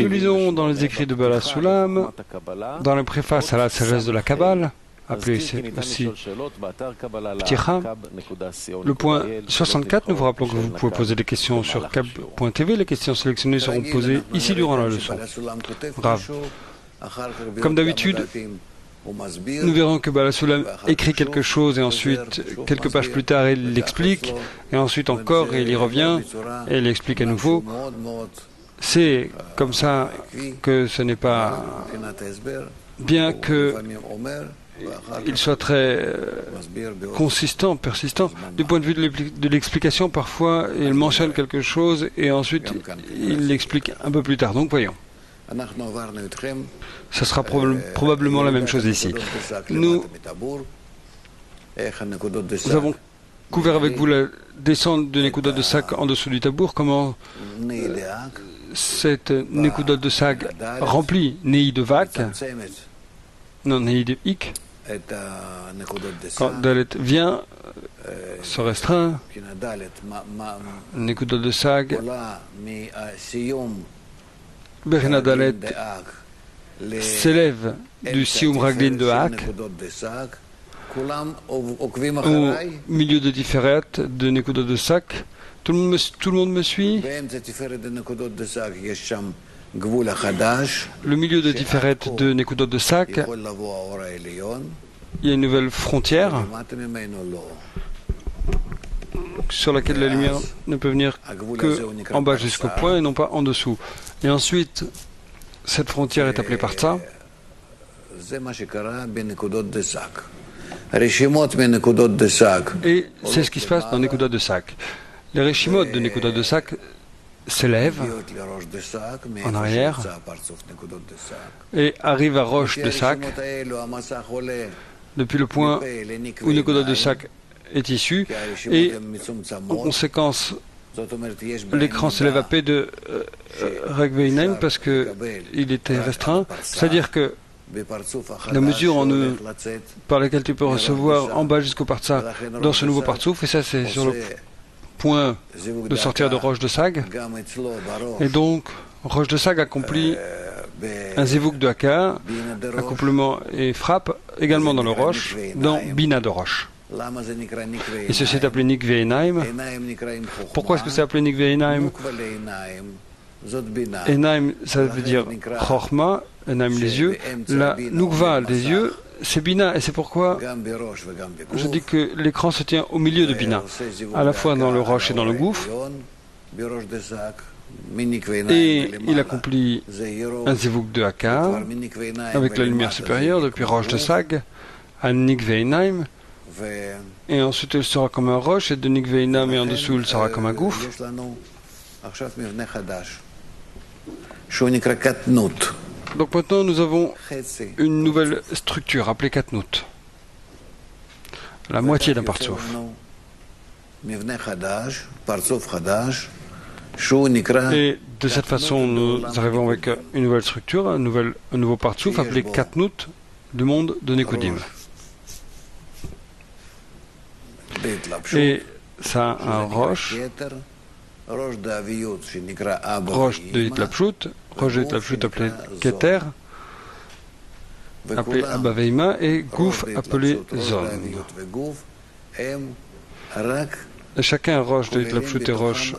Nous lisons dans les écrits de Baal HaSulam, dans la préface à la sagesse de la Kabbale, appelée aussi Pticha, le point 64, nous vous rappelons que vous pouvez poser des questions sur kab.tv. Les questions sélectionnées seront posées ici durant la leçon. Rav. Comme d'habitude, nous verrons que Baal HaSulam écrit quelque chose et ensuite, quelques pages plus tard, il l'explique, et ensuite encore, il y revient, et il explique à nouveau. C'est comme ça que ce n'est pas bien qu'il soit très consistant, persistant. Du point de vue de l'explication, parfois, il mentionne quelque chose et ensuite, il l'explique un peu plus tard. Donc, voyons. Ce sera probablement la même chose ici. Nous avons couvert avec vous la descente de Nekudot de Sag en dessous du tabour, comment cette Nekudot de Sag remplit Nei de Vak, non Nei de Ik, quand Dalet vient, se restreint, Nekudot de Sag, Bechina Dalet s'élève du Sium Raglin de Hak au milieu de Tiferet de Nekudot de Sag. Tout le monde me suit? Le milieu de Tiferet de Nekudot de Sag, il y a une nouvelle frontière sur laquelle la lumière ne peut venir que en bas jusqu'au point et non pas en dessous. Et ensuite, cette frontière est appelée par ça. Et c'est ce qui se passe dans Nekudot de Sag. Les Reshimot de Nekudot de Sag s'élèvent en arrière et arrivent à Rosh de Sag, depuis le point où Nekudot de Sag est issu, et en conséquence, l'écran s'élève à P de Regveinaim parce qu'il était restreint, c'est-à-dire que la mesure par laquelle tu peux recevoir en bas jusqu'au Partsa dans ce nouveau Partsouf, et ça c'est sur le point de sortir de Rosh de Sag, et donc Rosh de Sag accomplit un Zivuk de Haka, accouplement et frappe également dans le Rosh, dans Bina de Rosh. Et ceci est appelé Nikve Enaim. Pourquoi est-ce que c'est appelé Nikve Enaim? Enaim, ça veut dire Chorma, Enaim les yeux. La Nukva des yeux, c'est Bina. Et c'est pourquoi je dis que l'écran se tient au milieu de Bina, à la fois dans le Rosh et dans le Gouf. Et il accomplit un Zivuk de Haka avec la lumière supérieure depuis Rosh de Sag à Nikve Enaim. Et ensuite il sera comme un roche, et de Nikve Enaim et en dessous il sera comme un gouffre. Donc maintenant nous avons une nouvelle structure appelée Katnout, la moitié d'un Partsouf. Et de cette façon nous arrivons avec une nouvelle structure, un nouveau Partsouf appelé Katnout du monde de Nekudim. Et ça a un roche de Hitlapshut, roche de Hitlapshut appelé Keter, appelé Abaveima, et Gouf appelé Zon. Et chacun roche de Hitlapshut et roche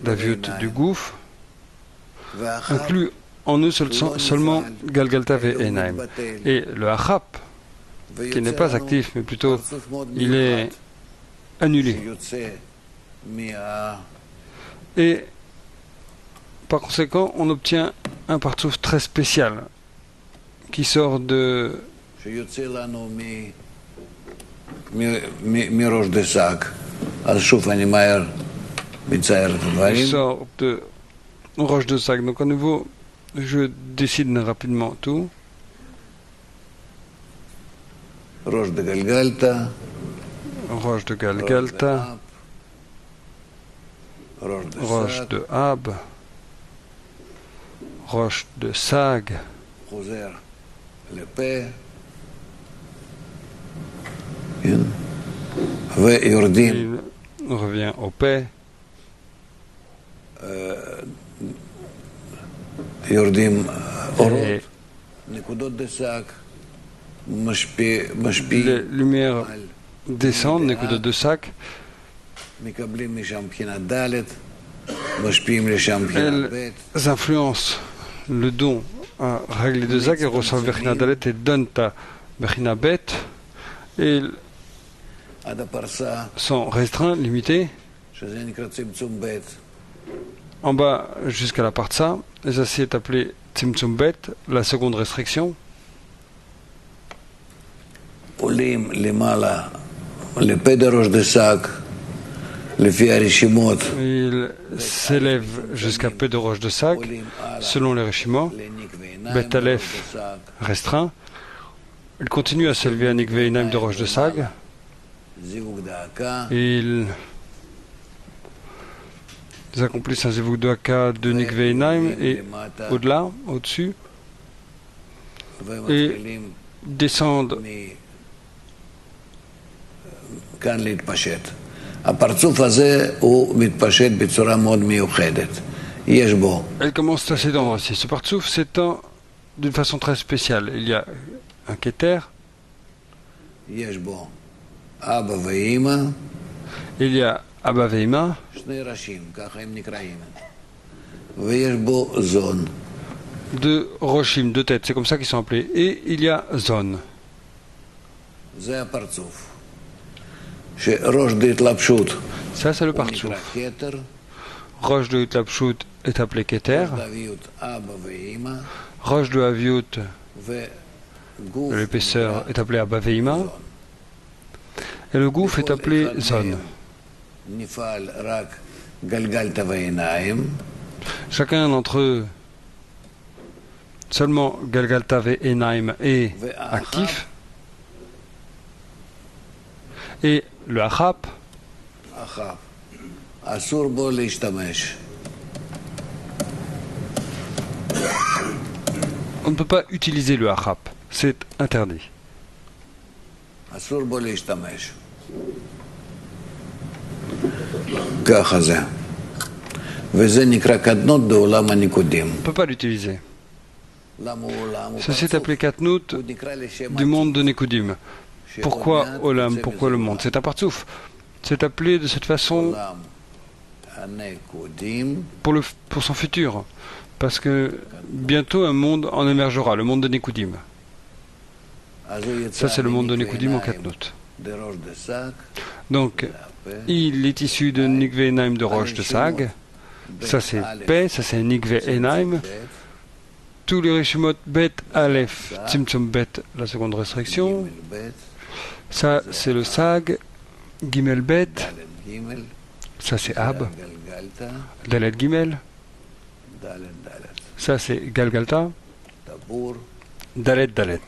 d'Aviut du Gouf inclut en eux seulement Galgalta et Enaim. Et le Achap, qui n'est pas actif, mais plutôt il est annulé. Et par conséquent, on obtient un Partsouf très spécial qui sort de Roche de Sag. Donc à nouveau, je décide rapidement tout. Roche de Galgalta, roche de Ab, roche de Sag, il revient au Pé, les lumières descendent, Nekudot de Sac. Elles influencent le don à règle de Zag et reçoivent Bechina Dalet et donnent à Bechina Bet. Et sont restreints, limités. En bas jusqu'à la Partsa, et ça c'est appelé Tzimtzum Bet, la seconde restriction. Il s'élève jusqu'à Peu de Roche de Sac, selon les Rishimot. Bet Aleph restreint. Il continue à s'élever à Nikve Inaim de Roche de Sag. Ils accomplissent un Zivug de Haka de Nikve Inaim et au-delà, au-dessus, et descendent. Elle commence à s'étendre aussi. Ce partsouf s'étend d'une façon très spéciale. Il y a un Keter. Il y a Abba Veima. Deux Roshim, deux têtes, c'est comme ça qu'ils sont appelés. Et il y a Zon. Ça, c'est le partsouf. Roche de Hitlapshut est appelé Keter. Roche de Aviut, l'épaisseur, est appelé Abba Veima. Et le gouffre est appelé Zon. Chacun d'entre eux, seulement Galgalta Ve'enaim est actif. Et le Achap, on ne peut pas utiliser le Achap, c'est interdit. On ne peut pas l'utiliser. Ceci est appelé Katnout du monde de Nekudim. Pourquoi Olam? Pourquoi le monde? C'est un partsouf. C'est appelé de cette façon pour son futur. Parce que bientôt un monde en émergera, le monde de Nekudim. Ça, c'est le monde de Nekudim en Katnout. Donc, il est issu de Nikve Enaim de Roche de Sag. Ça, c'est Peh, ça, c'est Nikve Enaim. Tous les Rishimot Bet Aleph, Tzimtzum Bet, la seconde restriction. Ça, c'est le Sag, Gimel Bet. Ça, c'est Ab. Dalet Gimel. Ça, c'est Galgalta. Dalet Dalet.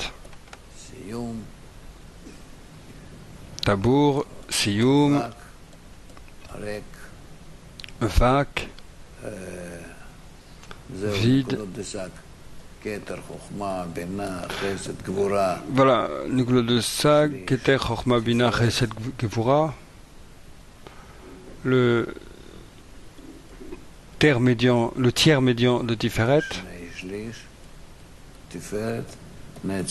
Tabour, Siyum. Vak. Vide. Voilà, Nikula de Sag, Keter, Chochma, Bina, Chesed, Gevura. Le tiers médian de Tiferet. Le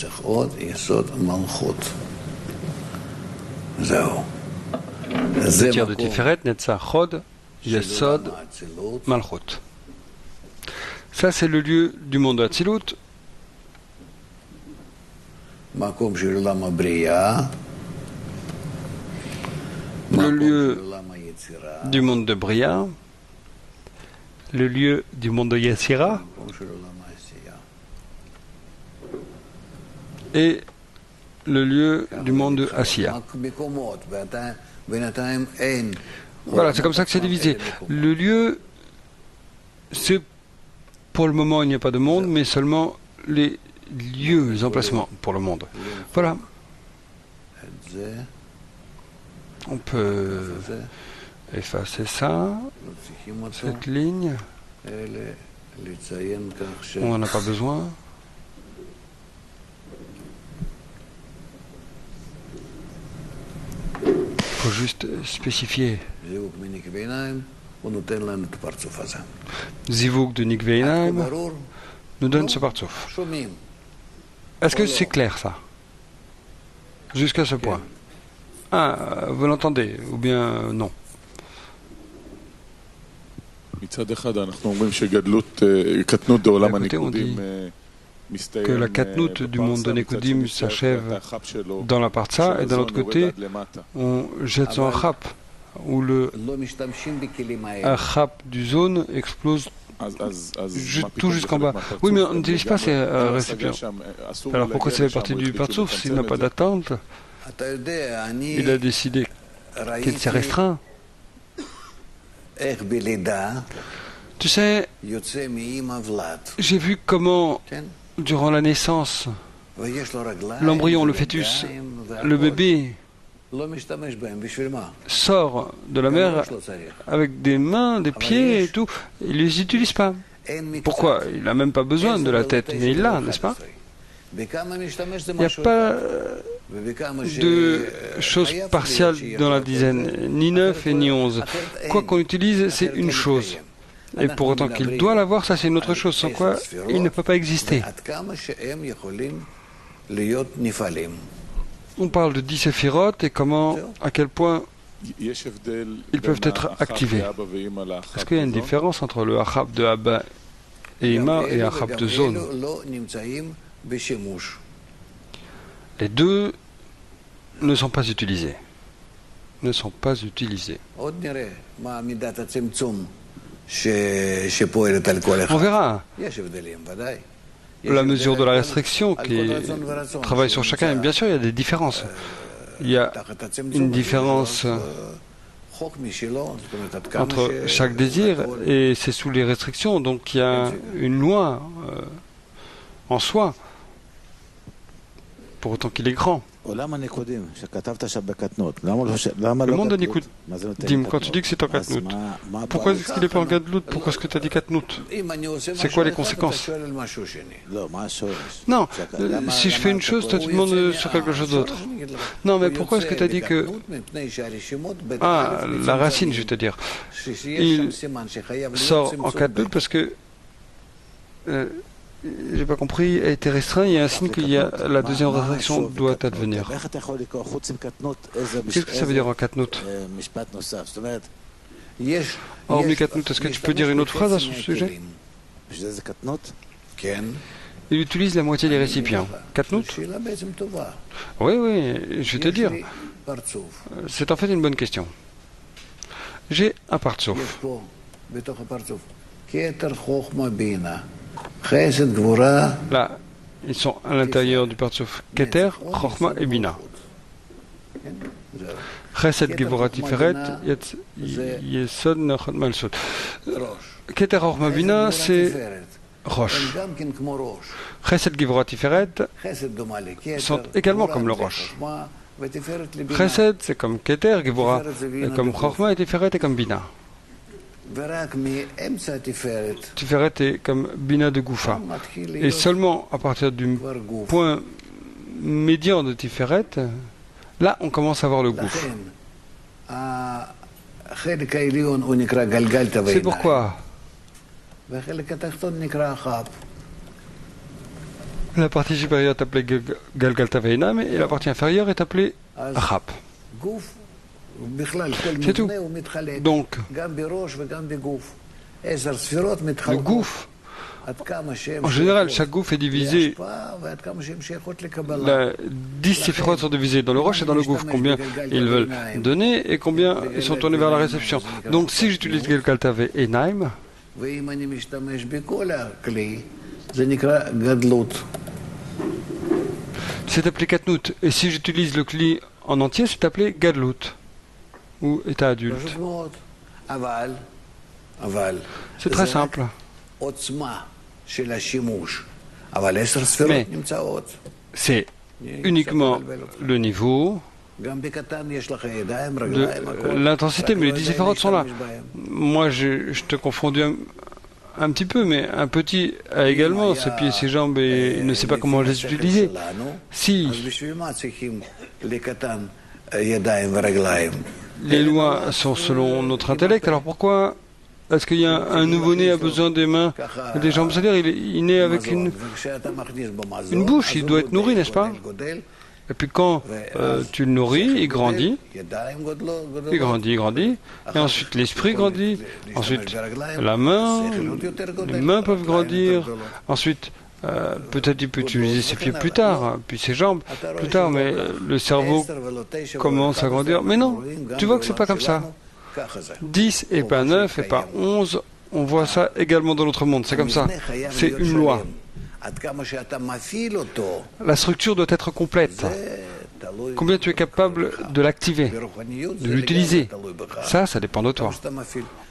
tiers de Tiferet, Netzach, Chod, Yesod, Malchut. Ça, c'est le lieu du monde de Hatzilut. Le lieu du monde de Bria. Le lieu du monde de Yetzira. Et le lieu du monde de Asiya. Voilà, c'est comme ça que c'est divisé. Le lieu, c'est pour le moment, il n'y a pas de monde, mais seulement les lieux, les emplacements pour le monde. Voilà. On peut effacer ça, cette ligne. On n'en a pas besoin. Il faut juste spécifier Zivug de Nikve Einayim nous donne ce partsouf. Est-ce que c'est clair ça? Jusqu'à ce point. Ah, vous l'entendez, ou bien non? Écoutez, on dit que la katnout du monde de Nekudim s'achève dans la parsa, et d'un autre côté, on jette son chap, où le chap du zone explose tout jusqu'en bas. Oui, mais on n'utilise pas ces récipients. Alors pourquoi ça fait partie du partsouf s'il n'a pas d'attente? Il a décidé qu'il s'est restreint. Tu sais, j'ai vu comment, durant la naissance, l'embryon, le fœtus, le bébé sort de la mère avec des mains, des pieds et tout. Il ne les utilise pas. Pourquoi? Il n'a même pas besoin de la tête, mais il l'a, n'est-ce pas? Il n'y a pas de choses partiales dans la dizaine, ni 9 et ni 11. Quoi qu'on utilise, c'est une chose. Et pour autant qu'il doit l'avoir, ça c'est une autre chose, sans quoi il ne peut pas exister. On parle de 10 séphirotes et comment, à quel point ils peuvent être activés. Est-ce qu'il y a une différence entre le Achab de Abba et Ima et Achab de Zone? Les deux ne sont pas utilisés. Ne sont pas utilisés. On verra la mesure de la restriction qui travaille sur chacun. Bien sûr, il y a des différences. Il y a une différence entre chaque désir et c'est sous les restrictions. Donc il y a une loi en soi, pour autant qu'il est grand. Le monde de Nikudim, quand tu dis que c'est en Katnout, pourquoi est-ce qu'il n'est pas en Gadlout? Pourquoi est-ce que tu as dit Katnout? C'est quoi les conséquences? Non, si je fais une chose, toi tu demandes sur quelque chose d'autre. Non, mais pourquoi est-ce que tu as dit que... Ah, la racine, je vais te dire. Il sort en Katnout parce que... j'ai pas compris, a été restreint, il y a un signe qu'il y a la deuxième restriction doit advenir. Qu'est-ce que ça veut dire en Katnout? Hormis Katnout, est-ce que tu peux dire une autre phrase à son sujet? Il utilise la moitié des récipients. Katnout? Oui, oui, je vais te dire. C'est en fait une bonne question. J'ai un partsouf. Là, ils sont à l'intérieur du partsouf Keter, Chochma et Bina. Chesed Gevura Tiferet, Yesod Nachot Malsot. Keter, Chochma, Bina, c'est Roche. Chesed Gevura Tiferet sont également comme le Roche. Chesed, c'est comme Keter, Gevura, et comme Chochma, et Tiferet, et comme Bina. Tiferet est comme Bina de Goufa. Et seulement à partir du point médian de Tiferet, là on commence à voir le gouffre. C'est pourquoi la partie supérieure est appelée Galgalta Veinam et la partie inférieure est appelée Achab. C'est tout. Donc, le gouffre, en général, chaque gouffre est divisé. 10 séphirotes sont divisés dans le roche et dans le gouffre. Combien ils veulent donner et combien ils sont tournés vers la réception. Donc, si j'utilise Galgalta Veinam, c'est appelé Katnout. Et si j'utilise le Kli en entier, c'est appelé Gadlout. Ou état adulte. C'est très simple. Mais c'est uniquement le niveau de l'intensité, mais les 10 séphirotes sont là. Moi, je te confondis un petit peu, mais un petit a également ses pieds et ses jambes et il ne sait pas comment les utiliser. Si les lois sont selon notre intellect, alors pourquoi Est-ce qu'il y a un nouveau-né a besoin des mains et des jambes? C'est-à-dire il naît avec une bouche, il doit être nourri, n'est-ce pas? Et puis quand tu le nourris, il grandit, il grandit, il grandit, et ensuite l'esprit grandit, ensuite la main, les mains peuvent grandir, ensuite peut-être il peut utiliser ses pieds plus tard, puis ses jambes plus tard, mais le cerveau commence à grandir. Mais non, tu vois que c'est pas comme ça. 10 et pas 9 et pas 11, on voit ça également dans notre monde, c'est comme ça, c'est une loi. La structure doit être complète. Combien tu es capable de l'activer, de l'utiliser? Ça dépend de toi.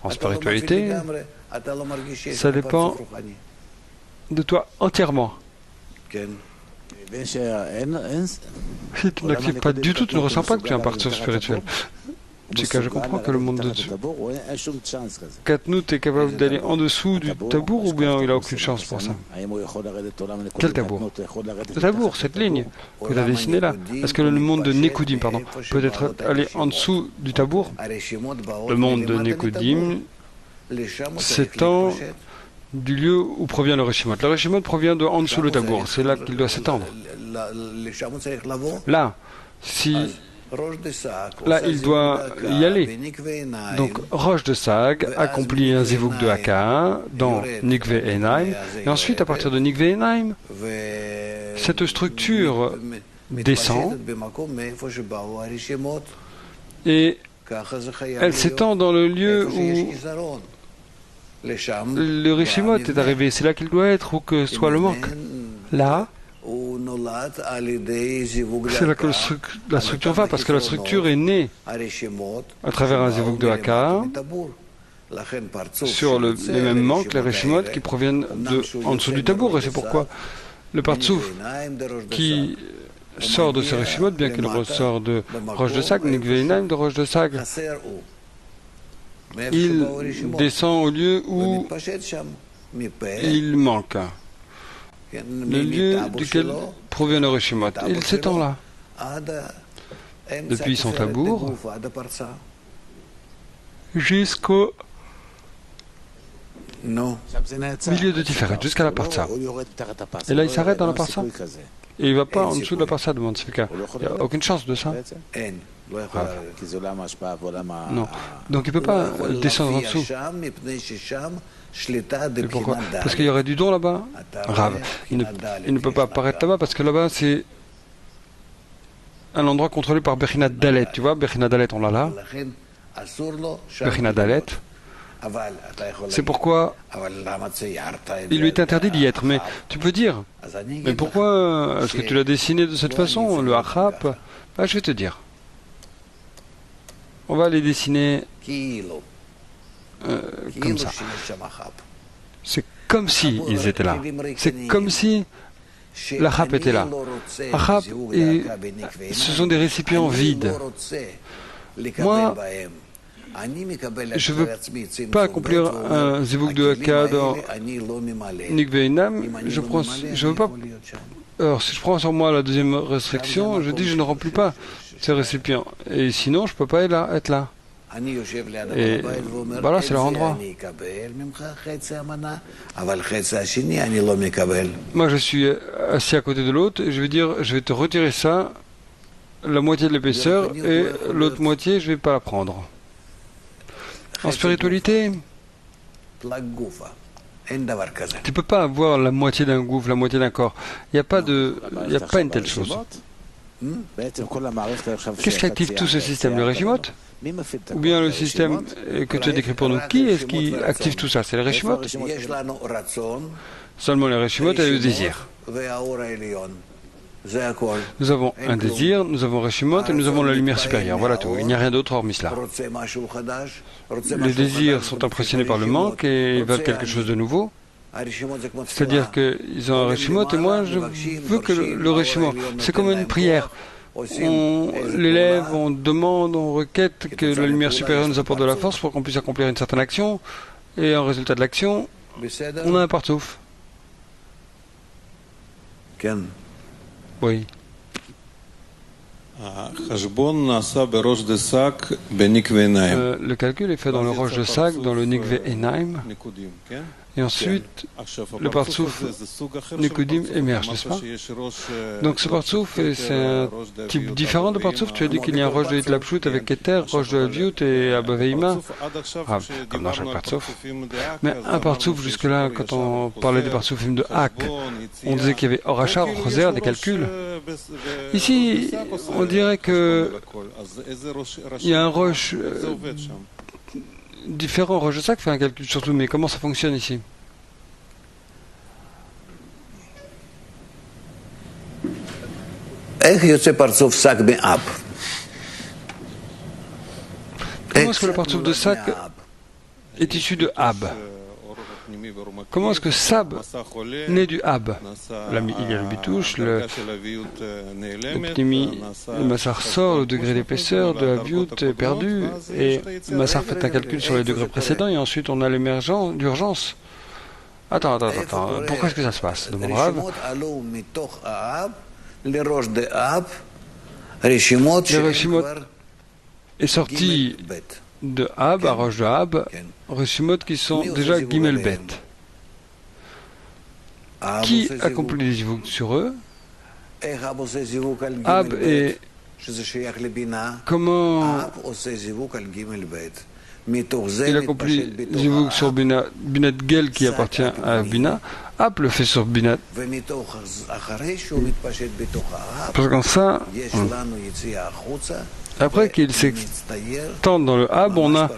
En spiritualité, ça dépend de toi entièrement. Si tu n'actives pas du tout, tu ne ressens pas que tu es un parcours spirituel. C'est que je comprends que le monde de Katnout est capable d'aller en dessous du tabour ou bien il n'a aucune chance pour ça? Quel tabour? Le tabour, cette ligne que tu as dessinée là. Est-ce que le monde de Nekudim, pardon, peut être allé en dessous du tabour? Le monde de Nekudim s'étend du lieu où provient le Reshimot. Le Reshimot provient de en dessous le tabour. C'est là qu'il doit s'étendre. Là, si... Là, il doit y aller. Donc, Roche de Sag accomplit un Zivuk de Haka dans Nikve Enaim. Et ensuite, à partir de Nikve Enaim, cette structure descend et elle s'étend dans le lieu où le Rishimot est arrivé. C'est là qu'il doit être, ou que soit le manque. Là, c'est là que la structure va, parce que la structure est née à travers un zivuk de Haka sur les mêmes manques, les Rishimot, qui proviennent en dessous du tabour. Et c'est pourquoi le Partsouf qui sort de ce Rishimot, bien qu'il ressort de Roche de Sag, Nikveinaim de Roche de Sag, il descend au lieu où il manque. Le lieu duquel provient le Reshimot. Il s'étend là, depuis son tabour jusqu'au milieu de Tiferet, jusqu'à la parsa. Et là, il s'arrête dans la parsa. Et il ne va pas en dessous de la parsa, demande Svika. Il n'y a aucune chance de ça. Non. Donc il ne peut pas descendre en dessous. Et pourquoi? Parce qu'il y aurait du don là-bas. Rav. Il ne peut pas apparaître là-bas parce que là-bas, c'est un endroit contrôlé par Bechinat Dalet. Tu vois, Bechinat Dalet, on l'a là. Bechinat Dalet. C'est pourquoi il lui est interdit d'y être. Mais tu peux dire, mais pourquoi est-ce que tu l'as dessiné de cette façon, le Achap? Je vais te dire. On va les dessiner comme ça. C'est comme si ils étaient là. C'est comme si l'Achap était là. Achap, ce sont des récipients vides. Moi, je ne veux pas accomplir un zivuk de Haka dans Nikveinam. Je ne veux pas. Alors, si je prends sur moi la deuxième restriction, je dis que je ne remplis pas ces récipients. Et sinon, je ne peux pas être là. Et voilà, c'est leur endroit. Moi, je suis assis à côté de l'autre et je vais dire, je vais te retirer ça, la moitié de l'épaisseur, et l'autre moitié, je ne vais pas la prendre. En spiritualité, tu ne peux pas avoir la moitié d'un gouffre, la moitié d'un corps. Il n'y a pas une telle chose. Qu'est-ce qui active tout ce système? Le Reshimot? Ou bien le système que tu as décrit pour nous? Qui est-ce qui active tout ça? C'est le Reshimot? Seulement le Reshimot et le désir. Nous avons un désir, nous avons Reshimot et nous avons la lumière supérieure. Voilà tout. Il n'y a rien d'autre hormis cela. Les désirs sont impressionnés par le manque et ils veulent quelque chose de nouveau. C'est-à-dire qu'ils ont un Reshimot et moi je veux que le Reshimot, c'est comme une prière. On l'élève, on demande, on requête que la lumière supérieure nous apporte de la force pour qu'on puisse accomplir une certaine action. Et en résultat de l'action, on a un partsouf. Oui. Le calcul est fait dans le roche de Sag, dans le Nikve Enaim, et ensuite le Partsouf Nikudim émerge, n'est-ce pas? Donc ce Partsouf, c'est un type différent de Partsouf. Tu as dit qu'il y a un roche de Hitlapshut avec Keter, roche de Haviut et Abaveima, comme dans chaque Partsouf. Mais un Partsouf, jusque-là, quand on parlait des Partsoufim de Hak, on disait qu'il y avait Orachar, Roser, des calculs. Ici, on dirait que il y a un roche différent, roche de Sag fait un calcul surtout, mais comment ça fonctionne ici? Comment est-ce que le Partsouf de Sag est issu de Ab? Comment est-ce que Sab naît du Ab? Il y a le bitouche, l'optimie, le Massar sort, le degré d'épaisseur de Haviut est perdu, et le Massar fait un calcul sur les degrés précédents, et ensuite on a l'émergence d'urgence. Attends, pourquoi est-ce que ça se passe? Demande Rav. Le Reshimot est sorti de Ab, à roche de Ab, Reshimot qui sont déjà Gimel Bet. Qui accomplit les zivug sur eux? Ab et comment il accomplit les zivug sur Binat Gel qui appartient à Bina. Ab le fait sur Binat. Parce qu'en ça, après qu'il s'étende dans le Ab, on a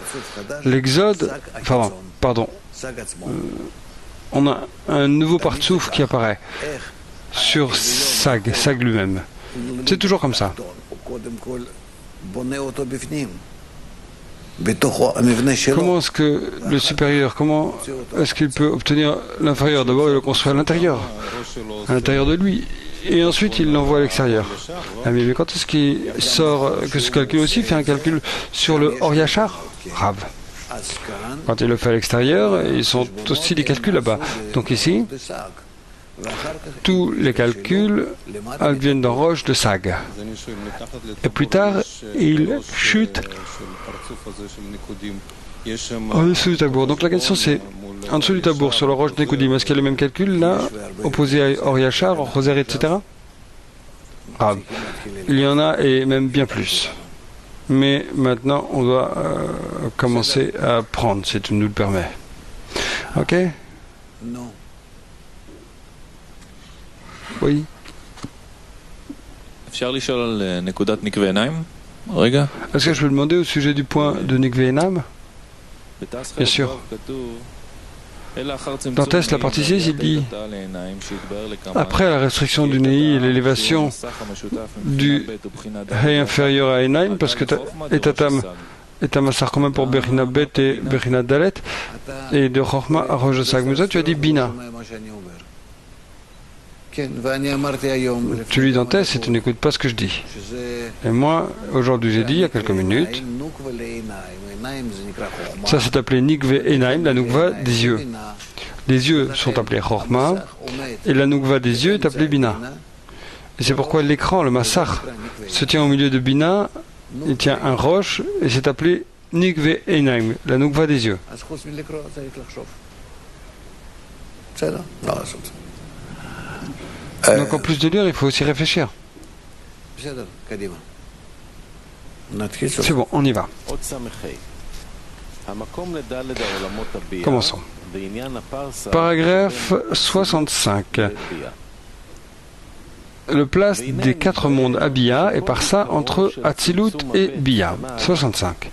l'exode, on a un nouveau Partsouf qui apparaît sur Sag lui-même. C'est toujours comme ça. Comment est-ce que le supérieur, comment est-ce qu'il peut obtenir l'inférieur? D'abord, il le construit à l'intérieur de lui, et ensuite il l'envoie à l'extérieur. Mais quand est-ce qu'il sort, que ce calcul aussi fait un calcul sur le Or Yachar? Rav. Quand il le fait à l'extérieur, ils sont aussi des calculs là-bas. Donc ici, tous les calculs viennent d'un roche de Sag. Et plus tard, il chute en dessous du tabour. Donc la question c'est, en dessous du tabour, sur le roche de Nekudim, est-ce qu'il y a le même calcul là, opposé à Or Yachar, Or Roser, etc. Il y en a, et même bien plus. Mais maintenant, on doit commencer à prendre, si tu nous le permets. Ok? Non. Oui. Est-ce que je peux demander au sujet du point de Nikve Enam? Bien sûr. Dans Test, la partie 6, il dit après la restriction du Nei et l'élévation du Hei inférieur à Enaim, parce que Etatam est un massar commun pour Bechina Bet et Bechina Dalet, et de Chochma à Rosh Sag. Mais toi, tu as dit Bina. Tu lis dans Test et tu n'écoutes pas ce que je dis. Et moi, aujourd'hui, j'ai dit, il y a quelques minutes, ça c'est appelé Nikve Enaim, la Nukva des yeux. Les yeux sont appelés Chochma, et la Nukva des yeux est appelée Bina. Et c'est pourquoi l'écran, le Massar, se tient au milieu de Bina, il tient un roche, et c'est appelé Nikve Enaim, la Nukva des yeux. Donc en plus de lire, il faut aussi réfléchir. C'est bon, on y va. Commençons. Paragraphe 65. Le place des quatre mondes à Bia et par ça entre Atzilut et Bia. 65.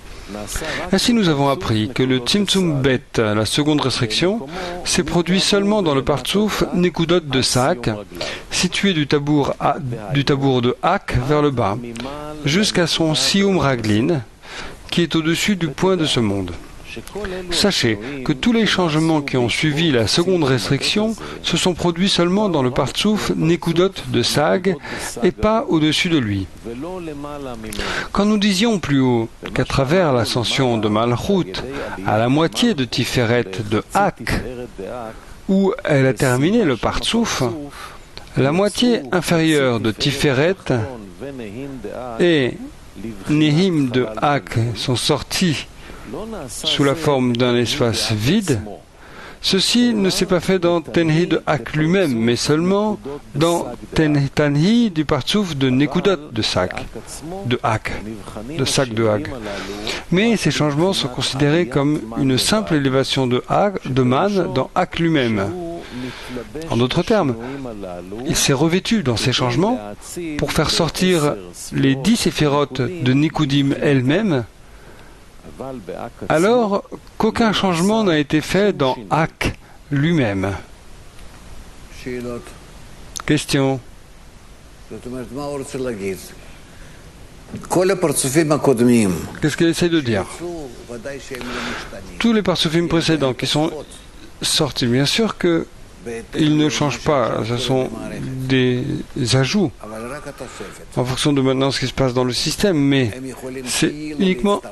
Ainsi, nous avons appris que le Tzimtzum Bet, la seconde restriction, s'est produit seulement dans le Partsouf Nekudot de Sag, situé du tabour de Hak vers le bas, jusqu'à son Sium Raglin, qui est au-dessus du point de ce monde. Sachez que tous les changements qui ont suivi la seconde restriction se sont produits seulement dans le Partsouf Nekudot de Sag et pas au-dessus de lui. Quand nous disions plus haut qu'à travers l'ascension de Malchut à la moitié de Tiferet de Hak, où elle a terminé le Partsouf, la moitié inférieure de Tiferet et Nehim de Hak sont sortis sous la forme d'un espace vide, ceci ne s'est pas fait dans Tenhi de Hak lui-même, mais seulement dans Tanhi du partsouf de Nekudot de Hak, de Hak de Hag. Mais ces changements sont considérés comme une simple élévation de Man dans Hak lui-même. En d'autres termes, il s'est revêtu dans ces changements pour faire sortir les 10 séphirotes de Nikudim elles-mêmes, alors qu'aucun changement n'a été fait dans Hak lui-même. Question. Qu'est-ce qu'elle essaie de dire? Tous les parsoufim précédents qui sont sortis, bien sûr que ils ne changent pas, ce sont des ajouts en fonction de maintenant ce qui se passe dans le système, mais c'est uniquement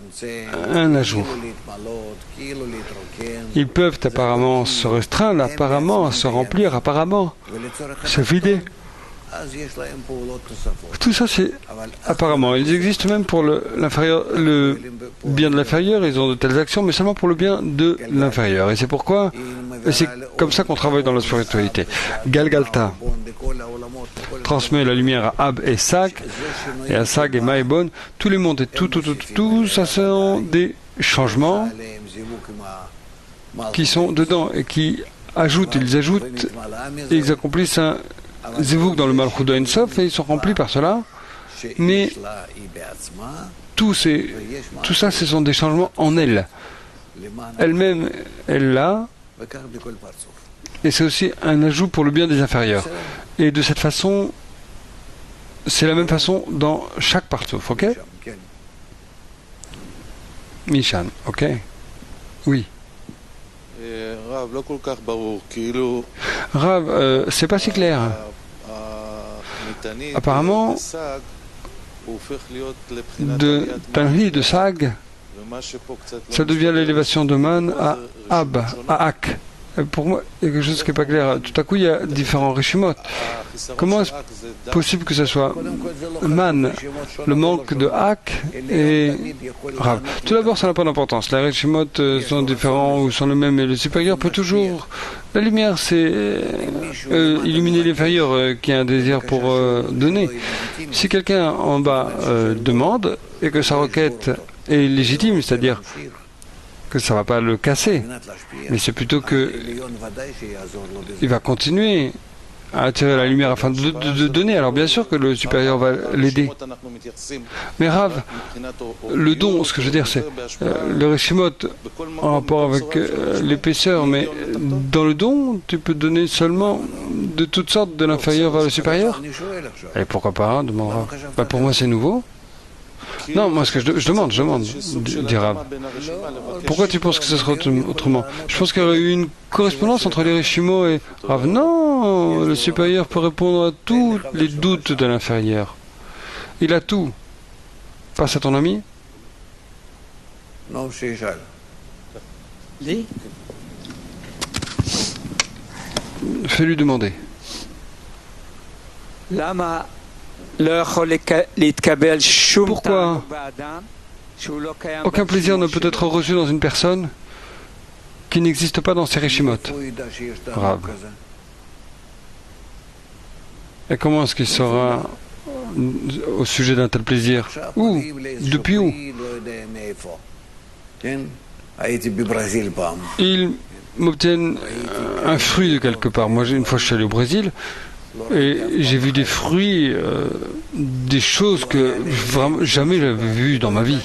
un ajout. Ils peuvent apparemment se restreindre, apparemment se remplir, apparemment se vider. Tout ça, c'est apparemment. Ils existent même pour le bien de l'inférieur. Ils ont de telles actions, mais seulement pour le bien de l'inférieur. Et c'est pourquoi, c'est comme ça qu'on travaille dans la spiritualité. Galgalta transmet la lumière à Ab et Sag, et à Sag et Maïbon. Tous les mondes et tout, ça sont des changements qui sont dedans et qui ajoutent. Ils ajoutent et ils accomplissent un Zivuk dans le Malchut de Ein Sof et ils sont remplis par cela, mais tout ça, ce sont des changements en elle. Elle-même, elle l'a, et c'est aussi un ajout pour le bien des inférieurs. Et de cette façon, c'est la même façon dans chaque partsouf, ok? Mishan, ok? Oui. Rav, c'est pas si clair. Apparemment, de Tanhi de Sag, ça devient l'élévation de Man à Ab, à Hak. Pour moi, il y a quelque chose qui n'est pas clair. Tout à coup, il y a différents Rishimot. Comment est-ce possible que ce soit Man, le manque de Hak et Rav? Tout d'abord, ça n'a pas d'importance. Les Rishimot sont différents ou sont les mêmes, et le supérieur peut toujours... La lumière, c'est illuminer l'inférieur qui a un désir pour donner. Si quelqu'un en bas demande et que sa requête est légitime, c'est-à-dire que ça ne va pas le casser, mais c'est plutôt que il va continuer à attirer la lumière afin de donner. Alors bien sûr que le supérieur va l'aider. Mais Rav, le don, ce que je veux dire, c'est le Rishimot en rapport avec l'épaisseur, mais dans le don, tu peux donner seulement de toutes sortes de l'inférieur vers le supérieur. Et pourquoi pas, hein, demande Rav. Bah, pour moi c'est nouveau. Non, moi ce que je demande, dit Rav. Pourquoi tu penses que ce sera autrement? Je pense qu'il y aurait eu une correspondance entre les Rishimot et Rav. Non, le supérieur peut répondre à tous les doutes de l'inférieur. Il a tout. Passe à ton ami. Non, c'est ça. Fais-lui demander. Pourquoi aucun plaisir ne peut être reçu dans une personne qui n'existe pas dans ses Rishimot? Rav. Et comment est-ce qu'il sera au sujet d'un tel plaisir? Où? Depuis où? Ils m'obtiennent un fruit de quelque part. Moi, une fois, je suis allé au Brésil et j'ai vu des fruits, des choses que vraiment jamais j'avais vues dans ma vie.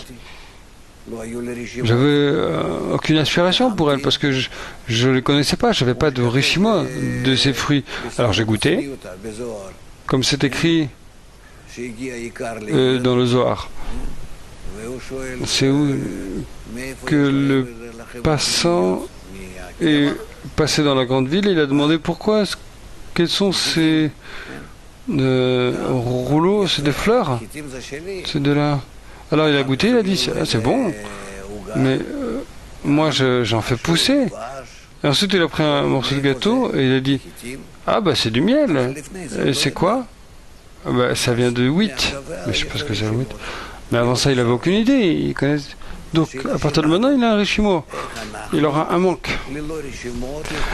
J'avais aucune inspiration pour elles parce que je ne les connaissais pas. Je n'avais pas de Rishimot de ces fruits. Alors j'ai goûté, comme c'est écrit dans le Zohar. C'est où que le passant est passé dans la grande ville et il a demandé pourquoi, quels sont ces rouleaux, c'est des fleurs, c'est de là. Alors il a goûté, il a dit ah, c'est bon, mais moi j'en fais pousser. Et ensuite il a pris un morceau de gâteau et il a dit ah bah c'est du miel. Et c'est quoi? Ben, ça vient de 8. Mais je sais pas ce que c'est le 8. Mais avant ça, il n'avait aucune idée. Il connaît... Donc, à partir de maintenant, il a un Rishimo. Il aura un manque.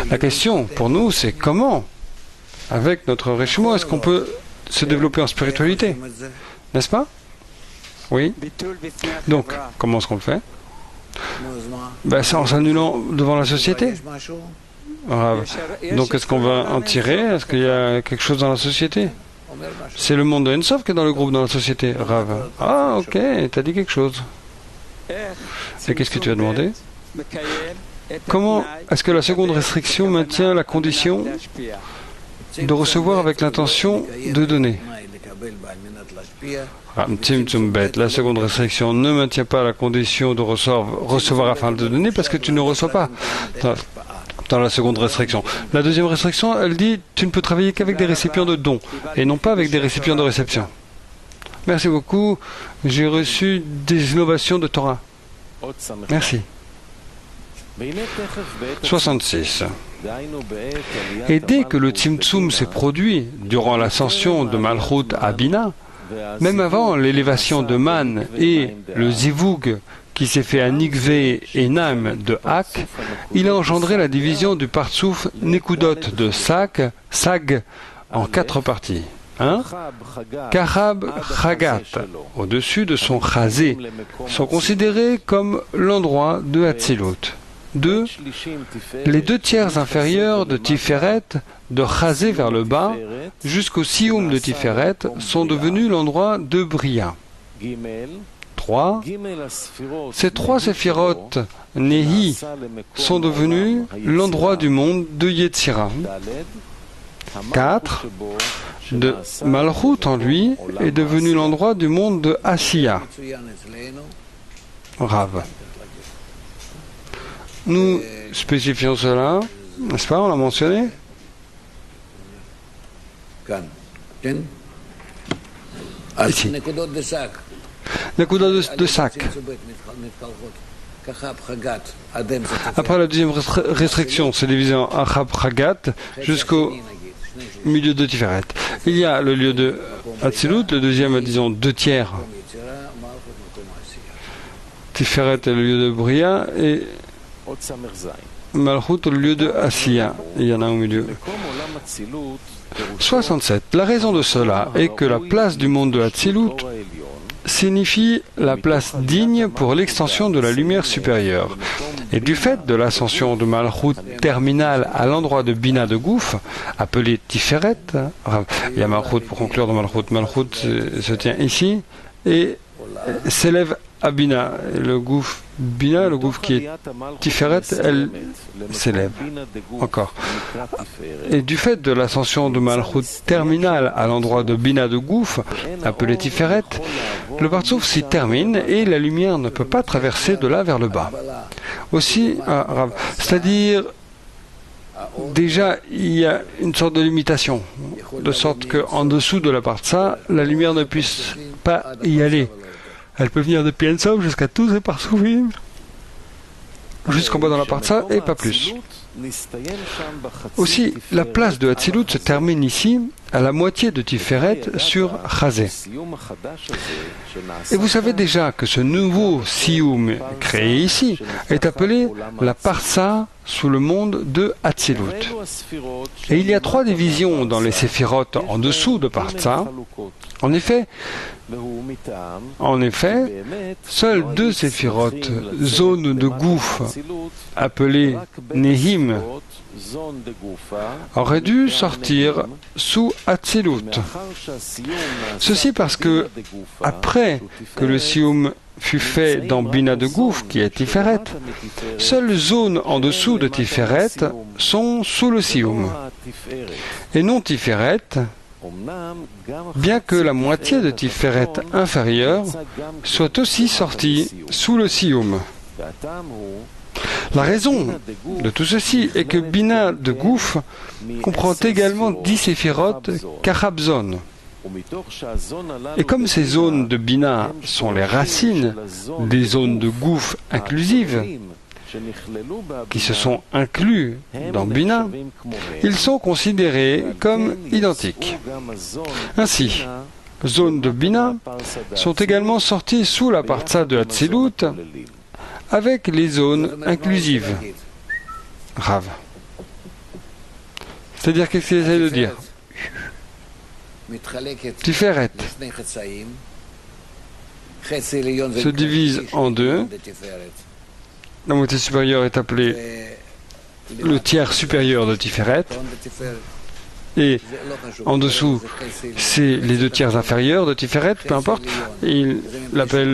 La question, pour nous, c'est comment, avec notre Rishimo, est-ce qu'on peut se développer en spiritualité? N'est-ce pas? Oui. Donc, comment est-ce qu'on le fait? Ben, c'est en s'annulant devant la société. Donc, est-ce qu'on va en tirer? Est-ce qu'il y a quelque chose dans la société? C'est le monde de Ensof qui est dans le groupe, dans la société. Rav. Ah, ok, t'as dit quelque chose. Et qu'est-ce que tu as demandé? Comment est-ce que la seconde restriction maintient la condition de recevoir avec l'intention de donner? La seconde restriction ne maintient pas la condition de recevoir afin de donner parce que tu ne reçois pas dans la seconde restriction. La deuxième restriction, elle dit tu ne peux travailler qu'avec des récipients de dons et non pas avec des récipients de réception. Merci beaucoup. J'ai reçu des innovations de Torah. Merci. 66. Et dès que le Tzimtzum s'est produit durant l'ascension de Malchut à Bina, même avant l'élévation de Man et le Zivug qui s'est fait à Nikvé et Nam de Hak, il a engendré la division du Partsouf Nekudot de Sag en 4 parties. 1. Kachab Chagat, au-dessus de son Chazé, sont considérés comme l'endroit de Hatzilut. 2. Les 2 tiers inférieurs de Tiferet, de Chazé vers le bas, jusqu'au Sioum de Tiferet, sont devenus l'endroit de Bria. 3. Ces 3 séphirotes Nehi sont devenus l'endroit du monde de Yetzira. 4. De Malchut en lui est devenu l'endroit du monde de Asiya. Rav. Nous spécifions cela, n'est-ce pas? On l'a mentionné. Ici. Nakuda de sac. Après la deuxième restriction, c'est divisé en Achab Chagat jusqu'au milieu de Tiferet. Il y a le lieu de Hatzilut, le deuxième, disons, 2 tiers. Tiferet est le lieu de Bria et Malchut le lieu de Asiya. Il y en a au milieu. 67. La raison de cela est que la place du monde de Hatzilut signifie la place digne pour l'extension de la lumière supérieure. Et du fait de l'ascension de Malchut terminale à l'endroit de Bina de Gouf, appelé Tiferet, il y a Malchut pour conclure dans Malchut. Malchut se tient ici et s'élève à Bina. Le Gouf Bina, le Gouf qui est Tiferet, elle s'élève encore. Et du fait de l'ascension de Malchut terminale à l'endroit de Bina de Gouf, appelé Tiferet, le Partsouf s'y termine et la lumière ne peut pas traverser de là vers le bas. Aussi, c'est-à-dire, déjà, il y a une sorte de limitation, de sorte qu'en dessous de la Partsa, la lumière ne puisse pas y aller. Elle peut venir de Piensov jusqu'à tous les Partsoufim, jusqu'en bas dans la Partsa et pas plus. Aussi, la place de Hatzilut se termine ici, à la moitié de Tiferet, sur Chazé. Et vous savez déjà que ce nouveau Sioum créé ici est appelé la Parsa sous le monde de Hatzilut. Et il y a 3 divisions dans les séphirotes en dessous de Parsa. En effet, seules 2 séphirotes, zones de Gouf, appelées Nehim, auraient dû sortir sous Hatzilut. Ceci parce que, après que le Sioum fut fait dans Bina de Gouf, qui est Tiferet, seules zones en dessous de Tiferet sont sous le Sioum. Et non Tiferet, bien que la moitié de Tiferet inférieure soit aussi sortie sous le Sioum. La raison de tout ceci est que Bina de Gouf comprend également 10 séphirotes Kachabzon. Et comme ces zones de Bina sont les racines des zones de Gouf inclusives, qui se sont inclus dans Bina, ils sont considérés comme identiques. Ainsi, zones de Bina sont également sorties sous la parsa de Hatzilut avec les zones inclusives. Rav. C'est-à-dire, qu'est-ce qu'il essaie de dire? Tiferet se divise en deux. La moitié supérieure est appelée le tiers supérieur de Tiferet. Et en dessous, c'est les deux tiers inférieurs de Tiferet, peu importe. Il l'appelle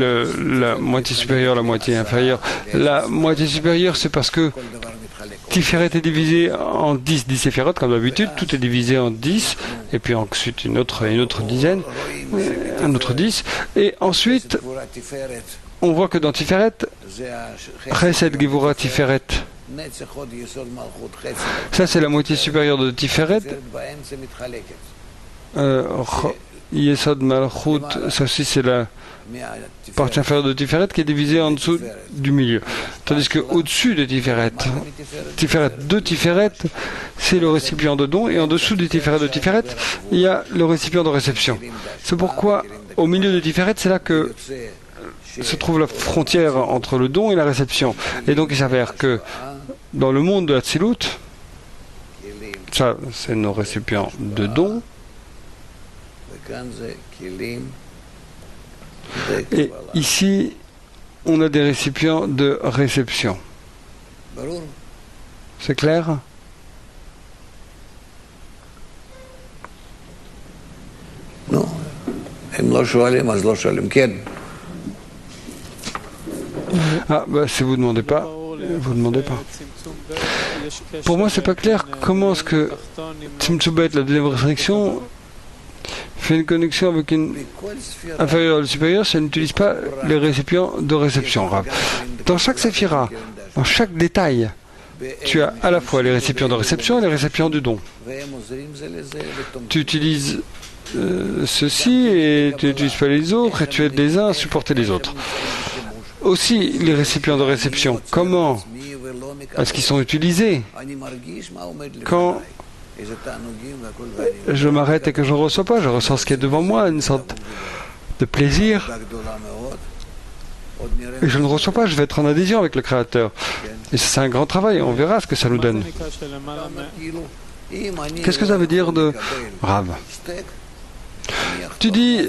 la moitié supérieure, la moitié inférieure. La moitié supérieure, c'est parce que Tiferet est divisé en 10 séphirotes, comme d'habitude. Tout est divisé en 10, et puis ensuite une autre dizaine, un autre 10. Et ensuite, on voit que dans Tiferet, Chesed Gevura Tiferet, ça c'est la moitié supérieure de Tiferet. Yesod Malchut, ça aussi c'est la partie inférieure de Tiferet qui est divisée en dessous du milieu. Tandis qu'au-dessus de Tiferet, Tiferet, c'est le récipient de don, et en dessous du Tiferet de Tiferet, il y a le récipient de réception. C'est pourquoi, au milieu de Tiferet, c'est là que se trouve la frontière entre le don et la réception. Et donc il s'avère que dans le monde de Hatzilut, ça c'est nos récipients de dons, et ici on a des récipients de réception. C'est clair? Non. Ah, bah, si vous ne demandez pas, vous ne demandez pas. Pour moi, c'est pas clair comment est-ce que Tzimtzum Bet, la deuxième restriction, fait une connexion avec une inférieure et supérieure si elle n'utilise pas les récipients de réception. Dans chaque séphira, dans chaque détail, tu as à la fois les récipients de réception et les récipients du don. Tu utilises ceci et tu n'utilises pas les autres, et tu aides les uns à supporter les autres. Aussi, les récipients de réception, comment est-ce qu'ils sont utilisés? Quand je m'arrête et que je ne reçois pas, je ressens ce qui est devant moi, une sorte de plaisir, et je ne reçois pas, je vais être en adhésion avec le Créateur. Et c'est un grand travail, on verra ce que ça nous donne. Qu'est-ce que ça veut dire de Rav? Tu dis,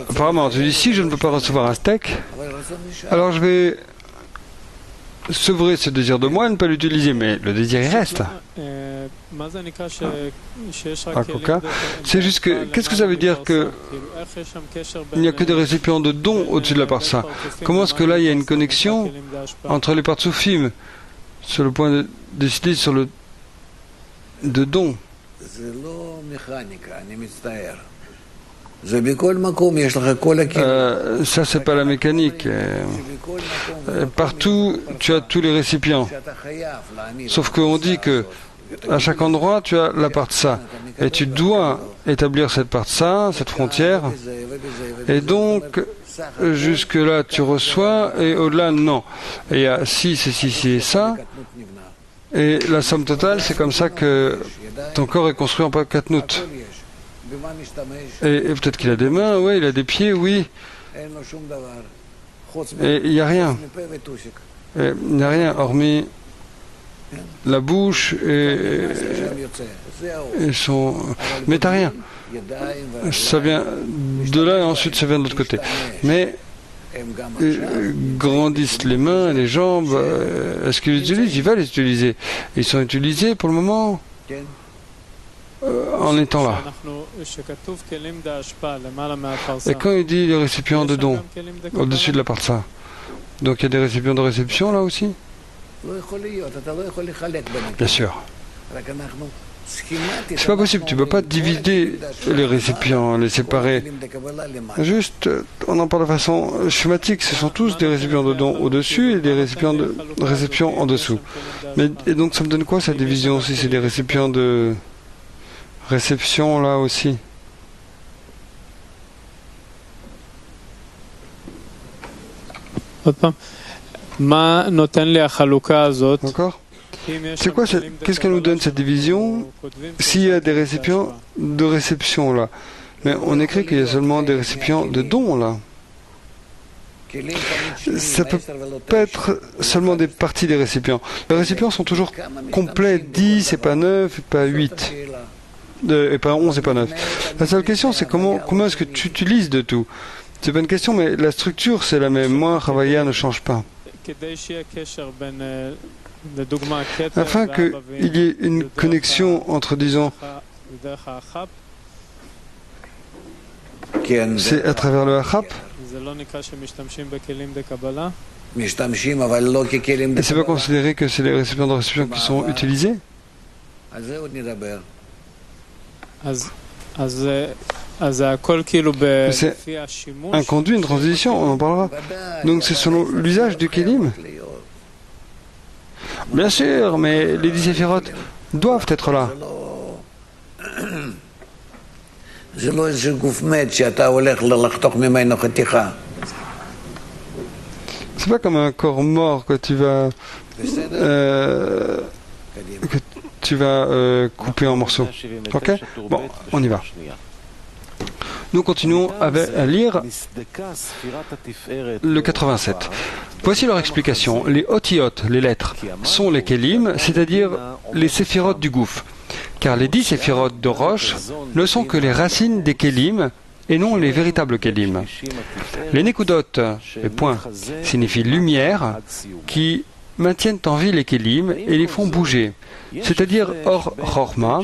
apparemment, si je ne peux pas recevoir un steak, alors je vais sevrer ce désir de moi et ne pas l'utiliser, mais le désir il reste. C'est juste que, qu'est-ce que ça veut dire que il n'y a que des récipients de dons au-dessus de la parsa? Comment est-ce que là il y a une connexion entre les partsoufim sur le point de décider sur le de dons? Ça, c'est pas la mécanique. Partout, tu as tous les récipients. Sauf qu'on dit que à chaque endroit, tu as la partsa. Et tu dois établir cette partsa, cette frontière. Et donc, jusque-là, tu reçois, et au-delà, non. Et il y a ci, ceci et ça. Et la somme totale, c'est comme ça que ton corps est construit en katnout. Et peut-être qu'il a des mains, oui, il a des pieds, oui. Et il n'y a rien. Il n'y a rien, hormis la bouche et son... Mais t'as rien. Ça vient de là et ensuite ça vient de l'autre côté. Mais grandissent les mains, les jambes. Est-ce qu'ils les utilisent? Il va les utiliser. Ils sont utilisés pour le moment en étant là. Et quand il dit les récipients de dons au-dessus de la parsa, donc il y a des récipients de réception là aussi? Bien sûr. C'est pas possible, tu ne peux pas diviser les récipients, les séparer. Juste, on en parle de façon schématique, ce sont tous des récipients de dons au-dessus et des récipients de réception en dessous. Mais, et donc ça me donne quoi cette division aussi? C'est des récipients de réception là aussi? D'accord? C'est quoi qu'est-ce qu'elle nous donne cette division s'il y a des récipients de réception là? Mais on écrit qu'il y a seulement des récipients de dons là. Ça peut pas être seulement des parties des récipients. Les récipients sont toujours complets, 10 et pas 9 et pas 8. Et pas 11 et pas 9. La seule question c'est comment est-ce que tu utilises de tout? C'est pas une question mais la structure c'est la même. Moi, Havaya ne change pas. Afin qu'il y ait une connexion entre, disons, c'est à travers le Achap. Et c'est pas considéré que c'est les récipients de réception qui sont utilisés? C'est un conduit, une transition, on en parlera. Donc c'est selon l'usage du Kélim? Bien sûr, mais les 10 séphirotes doivent être là. C'est pas comme un corps mort que tu vas couper en morceaux. Ok? Bon, on y va. Nous continuons à lire le 87. Voici leur explication. Les otiyot, les lettres, sont les kélim, c'est-à-dire les séphirotes du gouffre. Car les 10 séphirotes de roche ne sont que les racines des kélim et non les véritables kélim. Les nekudot, les points, signifient lumière qui maintiennent en vie les kélim et les font bouger, c'est-à-dire or chorma,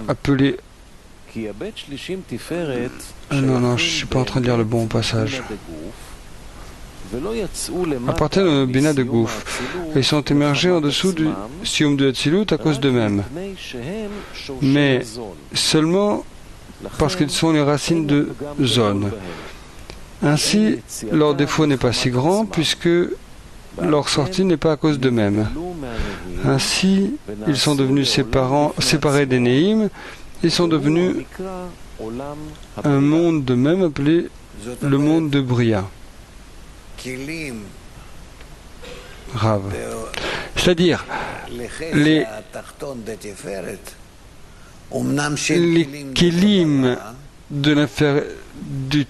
appelé... non, je ne suis pas en train de lire le bon passage. Appartiennent au Bina de Gouf et sont émergés en dessous du Sium de Hatzilut à cause d'eux-mêmes. Mais seulement parce qu'ils sont les racines de zone. Ainsi, leur défaut n'est pas si grand puisque leur sortie n'est pas à cause d'eux-mêmes. Ainsi, ils sont devenus séparés des Néhim et sont devenus un monde de même appelé le monde de Bria. Rav. C'est-à-dire, les kélim du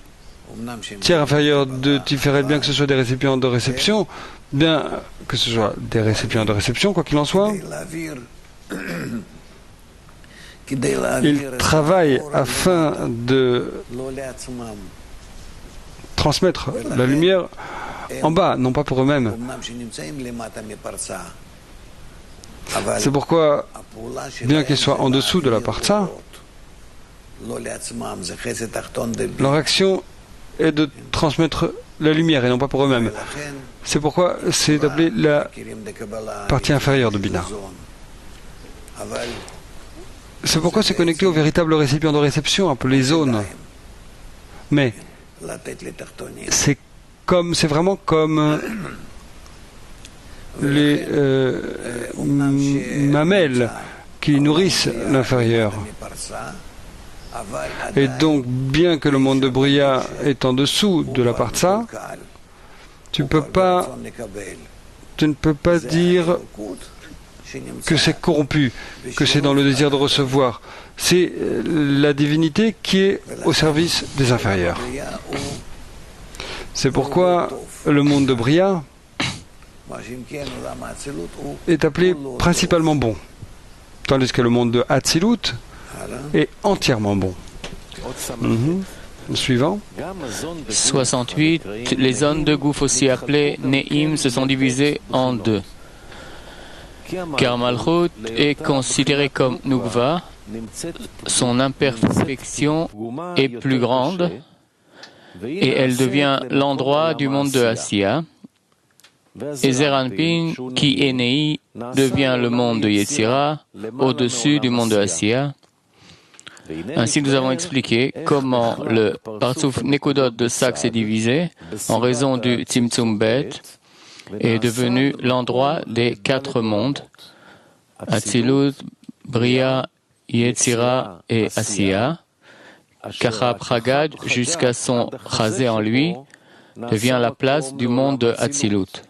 tiers inférieur de Tiferet, bien que ce soit des récipients de réception, bien que ce soit des récipients de réception, quoi qu'il en soit, ils travaillent afin de transmettre la lumière en bas, non pas pour eux-mêmes. C'est pourquoi, bien qu'ils soient en dessous de la parsa, leur action est de transmettre la lumière et non pas pour eux-mêmes. C'est pourquoi c'est appelé la partie inférieure de Bina. C'est pourquoi c'est connecté au véritable récipient de réception, appelé zone. Mais c'est vraiment comme les mamelles qui nourrissent l'inférieur. Et donc, bien que le monde de Bria est en dessous de la parsa, tu ne peux pas dire que c'est corrompu, que c'est dans le désir de recevoir. C'est la divinité qui est au service des inférieurs. C'est pourquoi le monde de Bria est appelé principalement bon, tandis que le monde de Hatzilut est entièrement bon. Suivant. 68. Les zones de Gouf, aussi appelées Ne'im, se sont divisées en deux. Car Malchut est considéré comme Nukva, son imperfection est plus grande et elle devient l'endroit du monde de Asiya. Et Zeranpin, qui est Nei, devient le monde de Yetzira, au-dessus du monde de Asiya. Ainsi, nous avons expliqué comment le Partsouf Nekudot de Sak s'est divisé en raison du Tzimtzum Bet est devenu l'endroit des 4 mondes, Atzilut, Bria, Yetzira et Asiya, Kachab Chagad jusqu'à son rasé en lui, devient la place du monde de Hatzilut.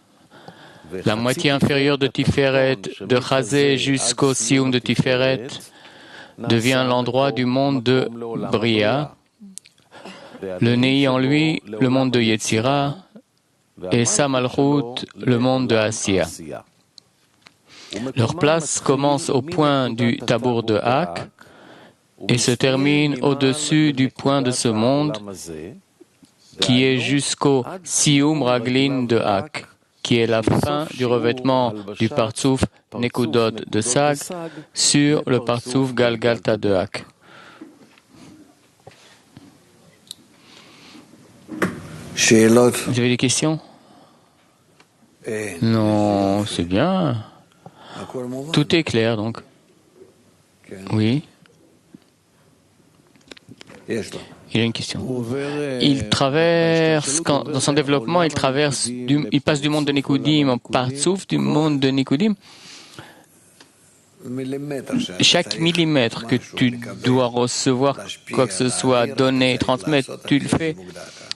La moitié inférieure de Tiferet, de Chazé jusqu'au Sioum de Tiferet, devient l'endroit du monde de Bria, le Nei en lui, le monde de Yetzira, et Sa Malchut, le monde de Asiya. Leur place commence au point du Tabour de Hak et se termine au-dessus du point de ce monde qui est jusqu'au Sioum Raglin de Hak, qui est la fin du revêtement du Partsouf Nekudot de Sag sur le Partsouf Galgalta de Hak. Vous avez des questions? Non, c'est bien. Tout est clair, donc. Oui. Il a une question. Il traverse, dans son développement, il passe du monde de Nikudim au Partsouf, du monde de Nikudim. Chaque millimètre que tu dois recevoir, quoi que ce soit, donner, transmettre, tu le fais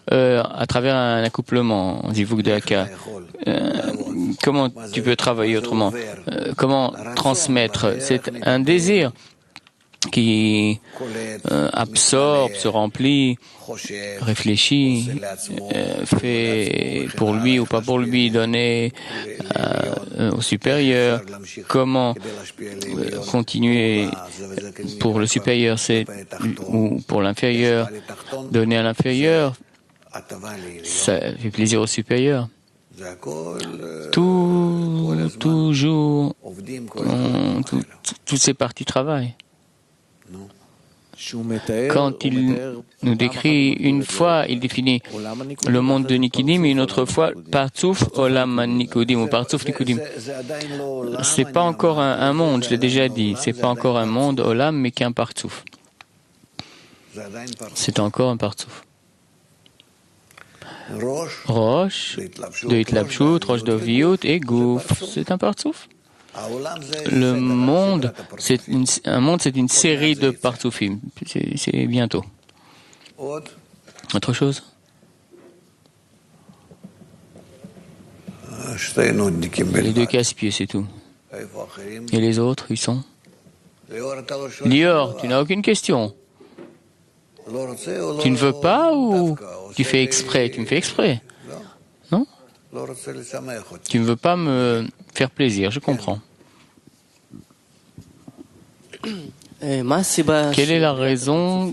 à travers un accouplement, Zivug de Haka. Comment tu peux travailler autrement? Comment transmettre? C'est un désir qui absorbe, se remplit, réfléchit, fait pour lui ou pas pour lui, donner au supérieur. Comment continuer pour le supérieur, ou pour l'inférieur, donner à l'inférieur, ça fait plaisir au supérieur. Toujours, toutes ces parties travaillent. Quand il nous décrit, une fois, il définit le monde de Nikudim, et une autre fois, Partsouf Olam Nikudim, ou Partsouf Nikudim. C'est pas encore un monde, je l'ai déjà dit, c'est pas encore un monde Olam, mais qu'un Partsouf. C'est encore un Partsouf. Roche de Hitlapshut, Roche de Viyut et Gouf, c'est un Partsouf. Le monde, c'est une série de partsoufim. C'est bientôt. Autre chose? Les deux casse-pieds, c'est tout. Et les autres, ils sont? Lior, tu n'as aucune question. Tu ne veux pas ou tu fais exprès? Tu me fais exprès. Non? Tu ne veux pas me faire plaisir, je comprends. Quelle est la raison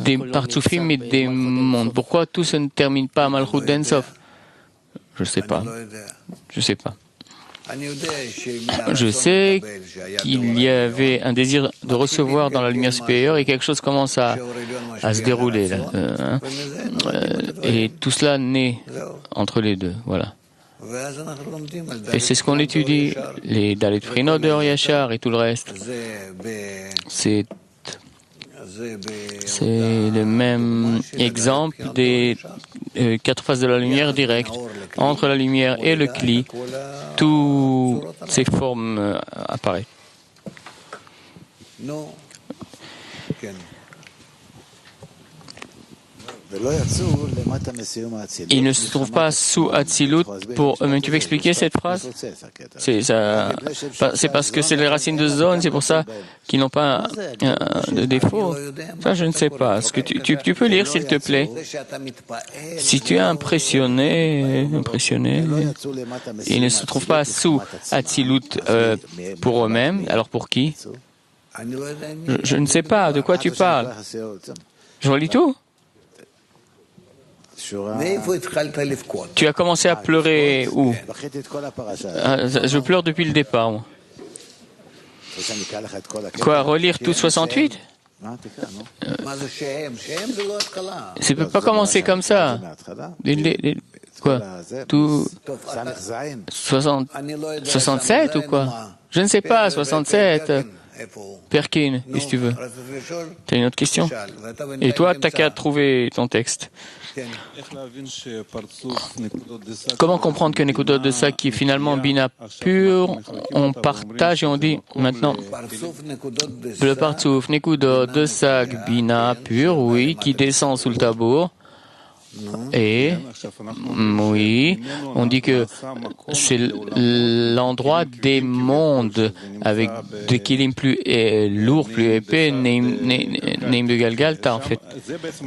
des partsoufim et des mondes? Pourquoi tout se ne termine pas à Malchut d'Ensof? Je ne sais pas. Je ne sais pas. Je sais qu'il y avait un désir de recevoir dans la lumière supérieure et quelque chose commence à se dérouler là. Et tout cela naît entre les deux. Voilà. Et c'est ce qu'on étudie, les Dalet Prinot de Or Yachar et tout le reste. C'est le même exemple des 4 phases de la lumière directe. Entre la lumière et le Kli, toutes ces formes apparaissent. Il ne se trouve pas sous Hatzilut pour... Mais tu peux expliquer cette phrase? C'est parce que c'est les racines de zone, c'est pour ça qu'ils n'ont pas de défaut. Ça, je ne sais pas. Est-ce que tu peux lire, s'il te plaît? Si tu es impressionné, ils ne se trouvent pas sous Hatzilut pour eux-mêmes. Alors pour qui? Je ne sais pas. De quoi tu parles? Je relis tout? Tu as commencé à pleurer où? Je pleure depuis le départ. Moi. Quoi, relire tout 68? Ça ne peut pas commencer comme ça. Quoi? Tout 67 ou quoi? Je ne sais pas, 67. Perkin, si tu veux. Tu as une autre question? Et toi, tu n'as qu'à trouver ton texte. Comment comprendre que Nekudot de Sag, qui est finalement Bina pur, on partage et on dit maintenant le Partsouf Nekudot de Sag Bina pur, oui, qui descend sous le tabour, Et oui, on dit que c'est l'endroit des mondes avec des kilim plus lourds, plus épais, Neim de Galgalta en fait.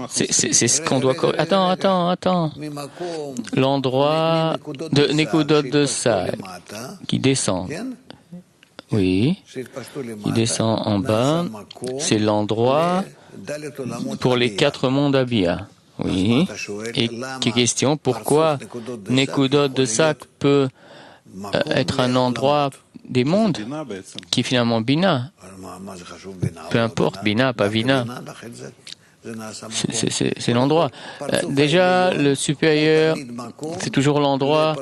C'est ce qu'on doit... Attends. L'endroit de Nekudot de Sag qui descend. Oui, qui descend en bas, c'est l'endroit pour les 4 mondes Abia. Oui. Et question, pourquoi Nekudot de Sag peut être un endroit des mondes qui est finalement Bina? Peu importe, Bina, pas Vina. C'est l'endroit. Déjà, le supérieur, c'est toujours l'endroit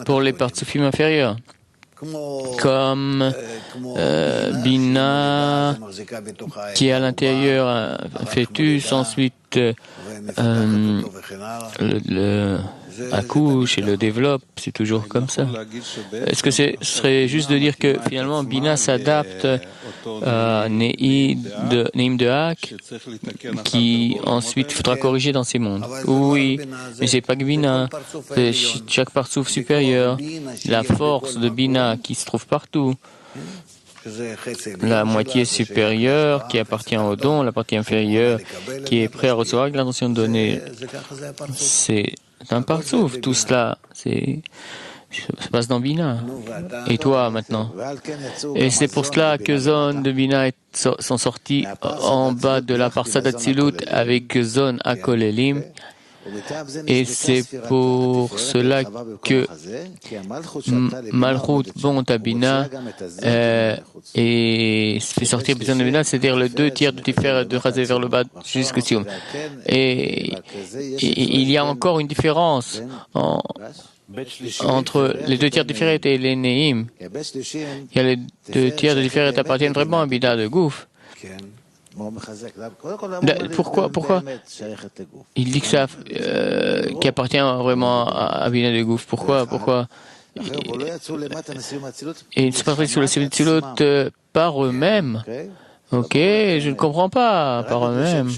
pour les partsufim inférieurs. Comme Bina, qui est à l'intérieur, un fœtus, ensuite le accouche et le développe, c'est toujours comme ça. Est-ce que ce serait juste de dire que finalement Bina s'adapte à Neim de Hak, qui ensuite faudra corriger dans ces mondes? Oui, mais c'est pas que Bina, c'est chaque partsouf supérieur, la force de Bina qui se trouve partout. La moitié supérieure qui appartient au don, la partie inférieure qui est prêt à recevoir avec l'intention de donner. C'est un partsouf, tout cela, ça se passe dans Bina. Et toi maintenant? Et c'est pour cela que Zone de Bina sont sortis en bas de la Parsat Atzilut avec Zone Akol Elim. Et c'est pour cela que Malchut Bont à Bina et fait sortir Zone de Bina, c'est-à-dire le 2 tiers de Tiferet de Chazé vers le bas jusqu'au Sion. Et il y a encore une différence entre les 2 tiers de Tiferet et les Neim. Il y a les 2 tiers de Tiferet appartiennent vraiment à Bina de Gouf. Pourquoi il dit que ça qui appartient vraiment à Bina de Gouf? Pourquoi et ils se passent sur le Tzilot par eux-mêmes? Ok, je ne comprends pas par eux-mêmes,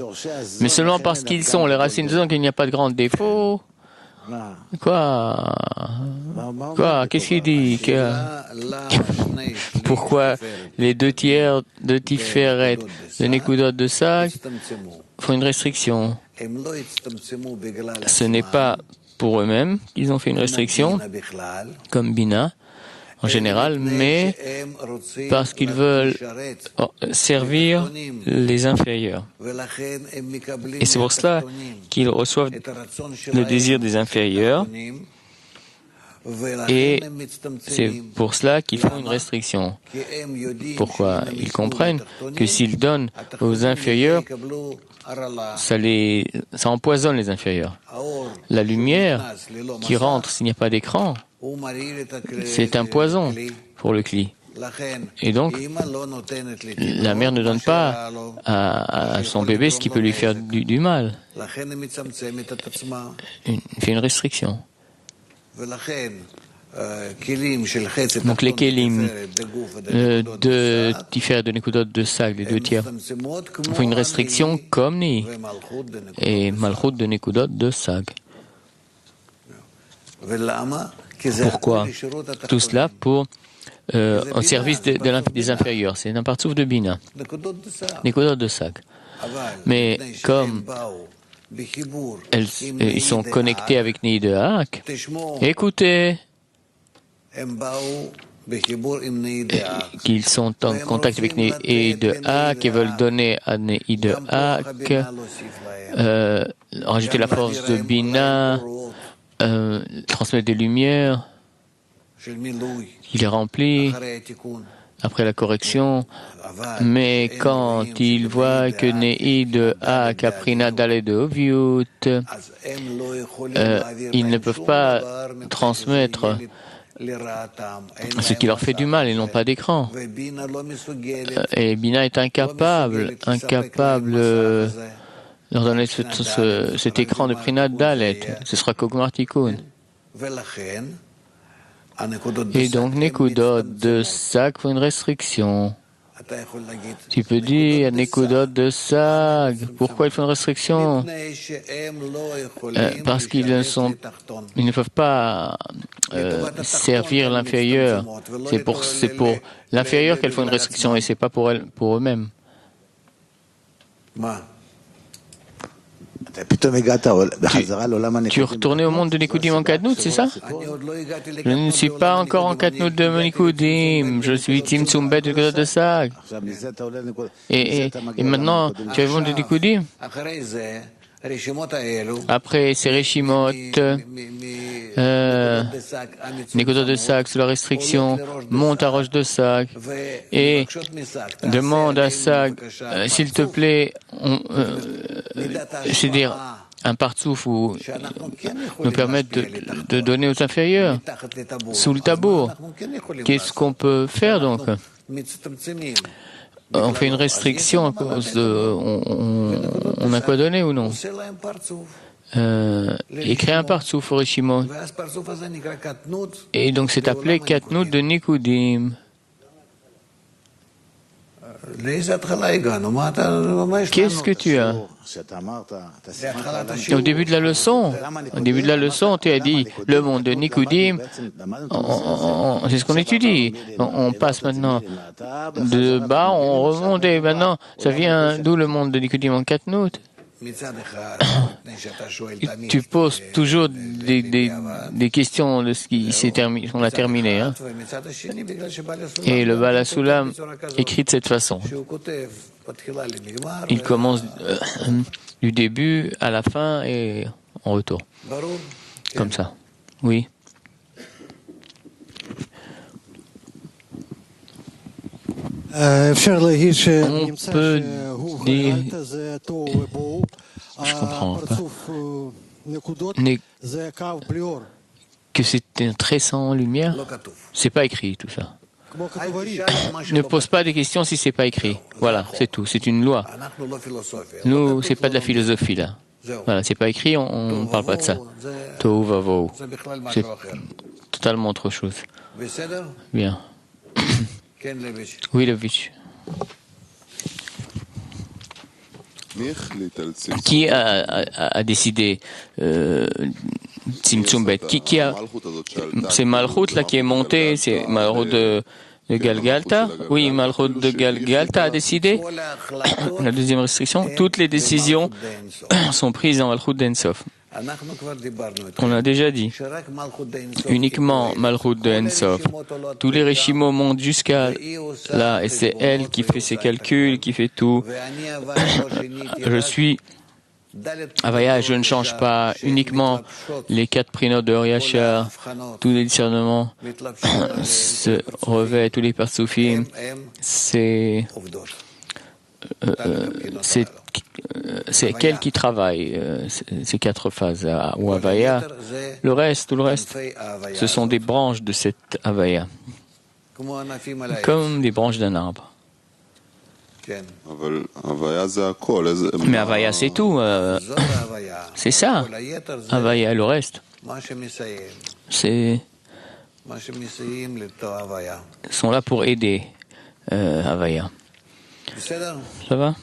mais seulement parce qu'ils sont les racines, disant qu'il n'y a pas de grand défaut. Quoi? Qu'est-ce qu'il dit? Pourquoi les 2 tiers de Tiferet de Nekudot de Sag font une restriction? Ce n'est pas pour eux-mêmes qu'ils ont fait une restriction, comme Bina en général, mais parce qu'ils veulent servir les inférieurs. Et c'est pour cela qu'ils reçoivent le désir des inférieurs, et c'est pour cela qu'ils font une restriction. Pourquoi? Ils comprennent que s'ils donnent aux inférieurs, ça empoisonne les inférieurs. La lumière qui rentre s'il n'y a pas d'écran, c'est un poison pour le cli. Et donc, la mère ne donne pas à son bébé ce qui peut lui faire du mal. Elle fait une restriction. Donc les kelim de Tiferet de Nekudot de Sag, les 2 tiers, font une restriction comme Ni et Malchut de Nekudot de Sag. Pourquoi? Tout cela pour au service des inférieurs. C'est un partsouf de Bina, Nekudot de Sag. Mais comme ils sont connectés avec Nei de Hak, écoutez, qu'ils sont en contact avec Nei de Hak et veulent donner à Nei de Hak, rajouter la force de Bina, transmettre des lumières, il est rempli après la correction, mais quand il voit que Nei de Hak a pris Nadal et de Oviut, ils ne peuvent pas transmettre ce qui leur fait du mal, ils n'ont pas d'écran. Et Bina est incapable de leur donner cet écran de Prinat Dalet. Ce sera Kogmartikun. Et donc, Nekudot de Sag font une restriction. Tu peux dire Nekudot de Sag. Pourquoi il faut une restriction? Parce qu'ils ne peuvent pas servir l'inférieur. C'est pour l'inférieur qu'elles font une restriction et c'est pas pour eux-mêmes. Tu es retourné au monde de Nikudim en Katnout, c'est ça? Je ne suis pas encore en Katnout de Nikudim. Je suis Tzimtzum Bet de Sag. Et maintenant, tu es au monde de Nikudim? Après ces Reshimot, Nikutot de Sag sous la restriction, monte à Roche de Sag et demande à Sag, s'il te plaît, c'est-à-dire un partsouf ou nous permettre de donner aux inférieurs sous le tabou. Qu'est-ce qu'on peut faire donc? On fait une restriction à cause de... On a quoi donner ou non? Et créer un partsouf au Rishimon. Et donc c'est appelé Katnout de Nikudim. Qu'est-ce que tu as? Au début de la leçon, tu as dit le monde de Nikudim, c'est ce qu'on étudie. On passe maintenant de bas, on remonte et maintenant, ça vient d'où le monde de Nikudim en Katnout? Tu poses toujours des questions de ce qui on a terminé. Hein? Et le Baal HaSulam écrit de cette façon. Il commence du début à la fin et en retour. Comme ça. Oui. On peut dire, je comprends pas, que c'est un trait sans lumière. C'est pas écrit tout ça. Ne pose pas des questions si c'est pas écrit. Voilà, c'est tout. C'est une loi. Nous, c'est pas de la philosophie là. Voilà, c'est pas écrit, on ne parle pas de ça. Tohu vavohu. C'est totalement autre chose. Bien. Oui, Levitch. Qui a décidé Tzimtzum Bet? Qui a? C'est Malchut là qui est monté, c'est Malchut de Galgalta. Oui, Malchut de Galgalta a décidé. La deuxième restriction, toutes les décisions sont prises en Malchut d'Ensof. On a déjà dit, uniquement Malchut de Ensof. Tous les Reshimot montent jusqu'à là, et c'est elle qui fait ses calculs, qui fait tout. Je suis Avaya, je ne change pas uniquement les 4 prénoms de Yachar, tous les discernements se revêtent, tous les parsoufim, c'est qu'elle qui travaille, ces 4 phases, ou Avaya. Tout le reste, ce sont des branches de cette Avaya, comme des branches d'un arbre. Mais Avaya, c'est tout. C'est ça. Avaya, le reste, sont là pour aider Avaya. Ça va?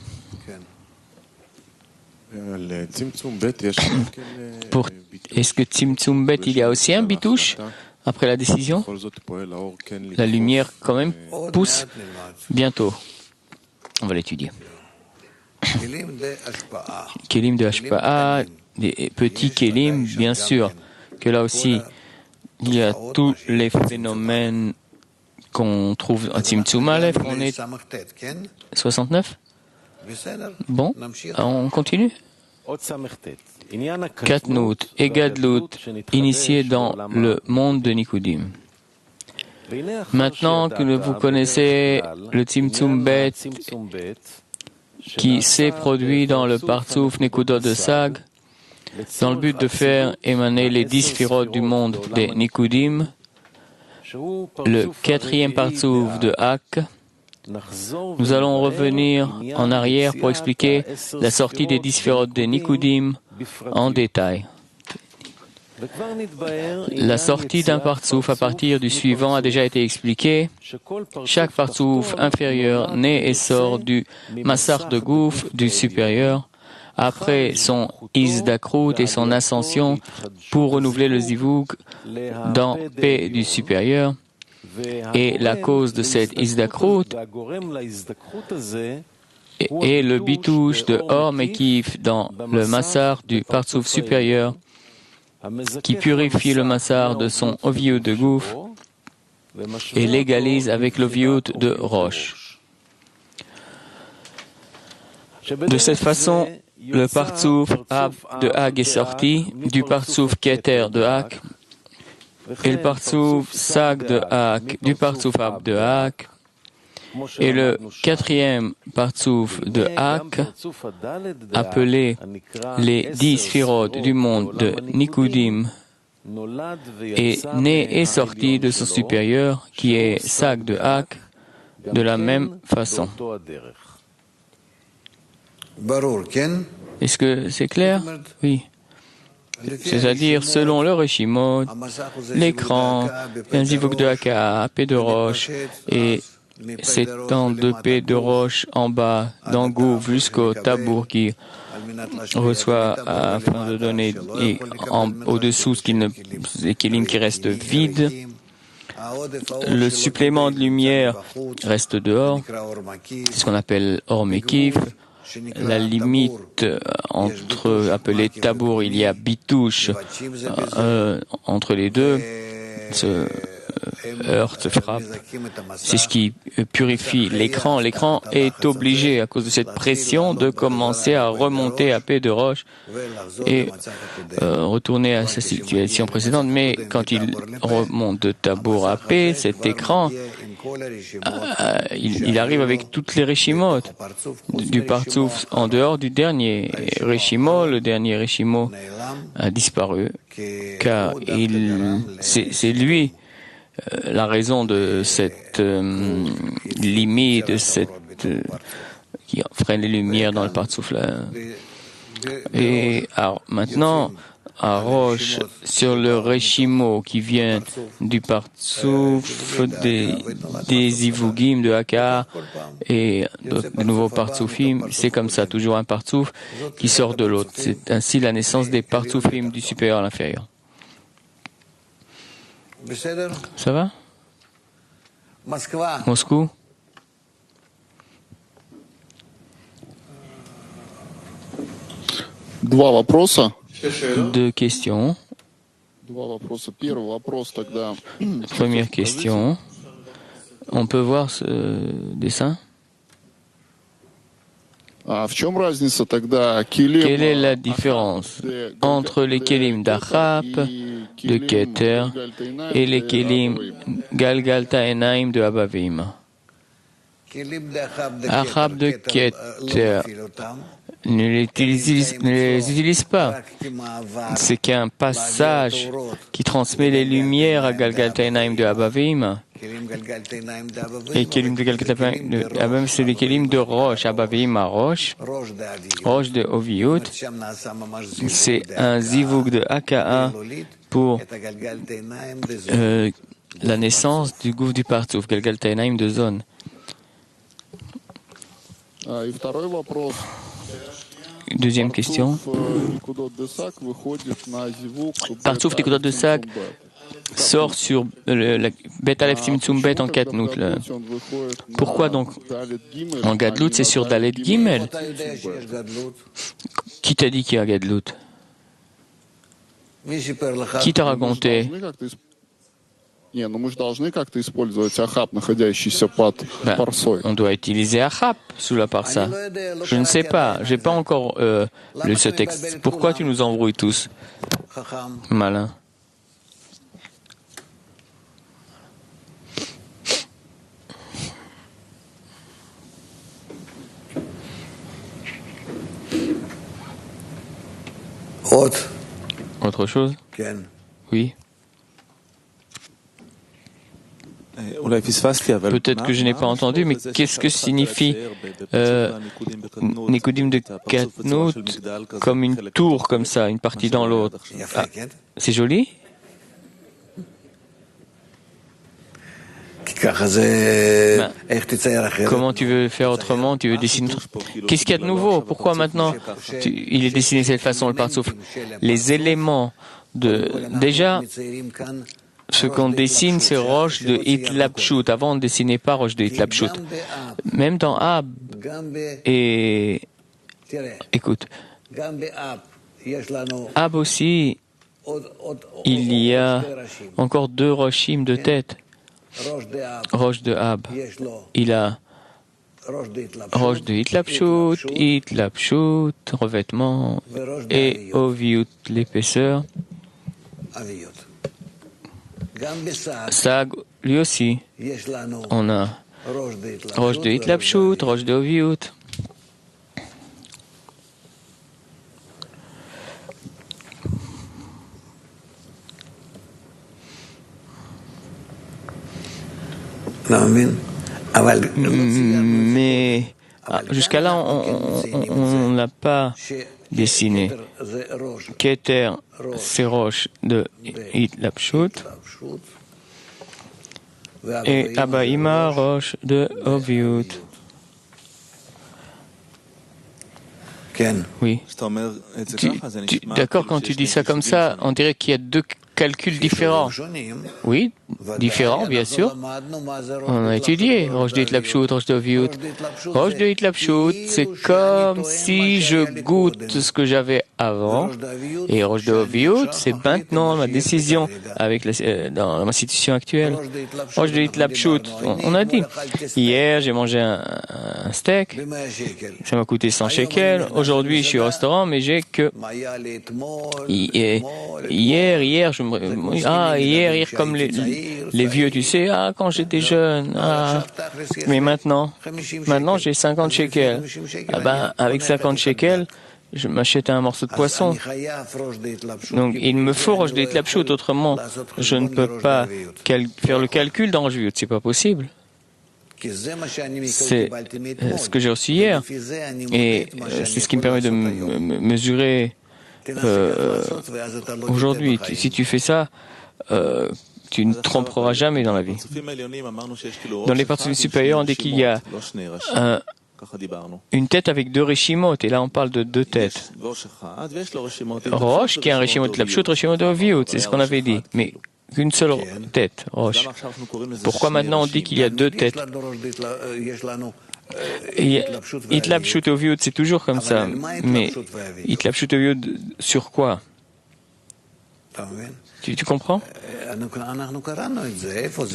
Est-ce que Tzimtzum Bet, il y a aussi un bitouche après la décision? La lumière quand même pousse bientôt. On va l'étudier. Kélim de Hashpa'a, des petits Kélim, bien sûr que là aussi, il y a tous les phénomènes qu'on trouve en Tzimtzum Aleph. On est 69? Bon, on continue. Katnout et Gadlut, initiés dans le monde de Nikudim. Maintenant que vous connaissez le Tzimtzum Bet qui s'est produit dans le Partsouf Nekudot de Sag, dans le but de faire émaner les 10 sphirotes du monde des Nikudim, le 4e Partsouf de Hak, nous allons revenir en arrière pour expliquer la sortie des 10 sphirotes des Nikudim en détail. La sortie d'un partsouf à partir du suivant a déjà été expliquée. Chaque partsouf inférieur naît et sort du massar de Gouf du supérieur, après son Isdakrut et son ascension pour renouveler le Zivug dans P du supérieur. Et la cause de cette Isdakrut est le bitouche de Or Mekif dans le massar du partsouf supérieur, qui purifie le massar de son oviout de Gouf et l'égalise avec l'oviout de Roche. De cette façon, le partsouf Ab de Hag est sorti du partsouf Keter de Hag et le partsouf Sag de Hag du partsouf Ab de Hag et le quatrième partsouf de Hag, appelé les 10 sphirotes du monde de Nikudim, est né et sorti de son supérieur, qui est Sag de Hag, de la même façon. Est-ce que c'est clair? Oui. C'est-à-dire, selon le Reshimot, l'écran, un zivug de Haka, P de Roche, s'étend de P de Roche en bas, d'Angouf jusqu'au Tabour qui reçoit afin de donner au-dessous les kélim qui restent vides. Le supplément de lumière reste dehors. C'est ce qu'on appelle Or Mekif. La limite appelée Tabour, il y a bitouche entre les deux. Se frappe. C'est ce qui purifie l'écran. L'écran est obligé, à cause de cette pression, de commencer à remonter à P de Roche et retourner à sa situation précédente. Mais quand il remonte de Tabour à P, cet écran, il arrive avec toutes les Reshimot du partsouf en dehors du dernier Reshimo. Le dernier Reshimo a disparu, car c'est lui la raison de cette limite, de cette qui freine les lumières dans le partsouf là. Et alors maintenant, à Roche, sur le Reshimo qui vient du partsouf des Zivugim de Haka et de nouveaux partsoufim, c'est comme ça, toujours un partsouf qui sort de l'autre. C'est ainsi la naissance des partsoufim du supérieur à l'inférieur. Ça va? Moscou? Deux questions. Première question. On peut voir ce dessin? Quelle est la différence entre les kélim d'Achap, de Keter, et les kélim Galgalta Enaim de Abavim? Achab de Keter ne les utilise pas. C'est qu'un passage qui transmet les lumières à Galgalta Enaim de Abavim. Et Kélim de Galgalta de Abavim, c'est les Kélim de Roche. Abavim à Roche. Roche de Oviout. C'est un zivug de Haka pour la naissance du gouffre du partsouf, Galgalta Enaim de zone. Deuxième question. Partsouf Nikudot de Sac sort sur la Bet Aleph Tzimtzum Bet en Katnout. Pourquoi donc en Gadlout c'est sur Dalet Gimel? Qui t'a dit qu'il y a Gadlout? Qui t'a raconté? On doit utiliser Achap sous la parsa. Je ne sais pas, j'ai pas encore lu ce texte. Pourquoi tu nous embrouilles tous? Malin. Autre chose? Oui. Peut-être que je n'ai pas entendu, mais qu'est-ce que signifie Nikudim de Katnout comme une tour, comme ça, une partie dans l'autre? Ah, c'est joli? Ben, comment tu veux faire autrement? Tu veux dessiner? Qu'est-ce qu'il y a de nouveau? Pourquoi maintenant il est dessiné de cette façon, le Partsouf? Les éléments déjà, ce qu'on dessine, c'est roche de Hitlapshut. Avant, on ne dessinait pas roche de Hitlapshut. Même dans Ab, et écoute, Ab aussi, il y a encore 2 roshim de tête. Roche de Ab, il a roche de Hitlapshut, revêtement, et Oviut, l'épaisseur. Sag, lui aussi, on a roche de Hitlapshut, roche de Oviut. Mais jusqu'à là, on n'a pas dessiné. Keter, c'est roche de Hitlapshut. Et Abaïma, roche de Oviut. Oui. D'accord, quand tu dis ça comme ça, on dirait qu'il y a 2 calculs différents. Oui, différents, bien sûr. On a étudié roche de Hitlapshut, roche de Oviut. Roche de Hitlapshut, c'est comme si je goûte ce que j'avais avant. Et roche de Oviut, c'est maintenant ma décision avec dans ma situation actuelle. Roche de Hitlapshut, on a dit. Hier, j'ai mangé un steak. Ça m'a coûté 100 shekels. Aujourd'hui, je suis au restaurant, mais j'ai que hier, je me hier, comme les vieux, tu sais, quand j'étais jeune, mais maintenant, j'ai 50 shekels. Avec 50 shekels, je m'achète un morceau de poisson. Donc, il me faut roche de Hitlapshut, autrement, je ne peux pas faire le calcul dans Rosh, c'est pas possible. C'est ce que j'ai reçu hier, et c'est ce qui me permet de mesurer aujourd'hui. Si tu fais ça, tu ne tromperas jamais dans la vie. Dans les parties supérieures, on dit qu'il y a une tête avec 2 reshimot, et là on parle de 2 têtes. Roche, qui est un reshimot de Hitlapshut, reshimot de Oviut, c'est ce qu'on avait dit, mais qu'une seule tête, roche. Pourquoi maintenant on dit qu'il y a 2 têtes? Hitlapshut et Oviut, c'est toujours comme ça, mais Hitlapshut et Oviut sur quoi? Tu comprends?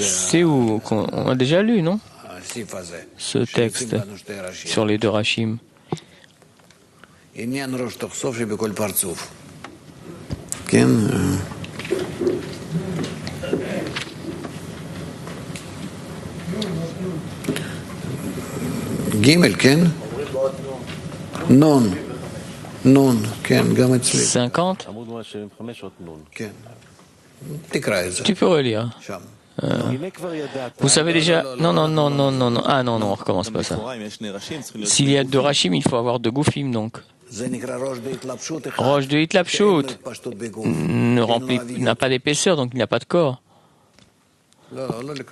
C'est où on a déjà lu, non? Ce texte sur les 2 rachim. Gimel, Ken? Non. Non, Ken, גם אצלי. 50? Tu peux relire. Vous savez déjà... Non. Ah non, on recommence pas ça. S'il y a 2 rachim, il faut avoir 2 goufim, donc. Roche de Hitlapshut n'a pas d'épaisseur, donc il n'a pas de corps.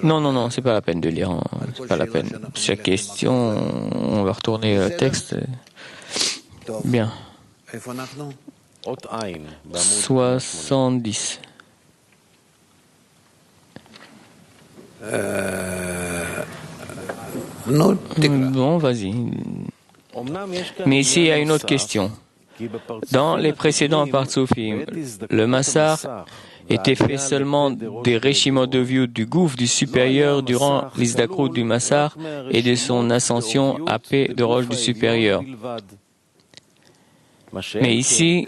Non, c'est pas la peine de lire. C'est pas la peine. Chaque question, on va retourner le texte. Bien. 70. Bon, vas-y. Mais ici, il y a une autre question. Dans les précédents Partsoufim, le Massar était fait seulement des reshimot de vue du gouffre du supérieur durant l'Isdakrout du Massar et de son ascension à paix de roche du supérieur. Mais ici,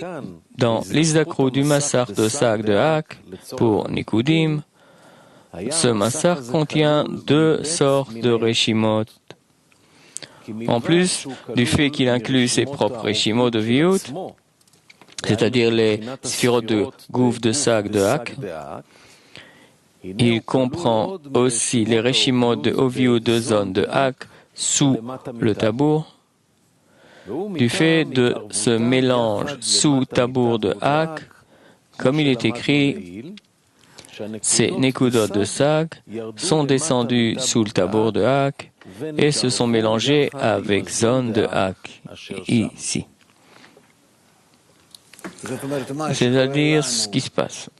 dans l'Isdakrout du Massar de Sag de Hak, pour Nikudim, ce Massar contient 2 sortes de reshimot. En plus du fait qu'il inclut ses propres reshimot de Viut, c'est-à-dire les sphirotes de Gouf de Sag de Hak, Il comprend aussi les réchimot de Oviou de zone de Hak sous le tabour. Du fait de ce mélange sous tabour de Hak, comme il est écrit, ces Nekudot de Sag sont descendus sous le tabour de Hak et se sont mélangés avec zone de Hak, ici. C'est-à-dire ce qui se passe.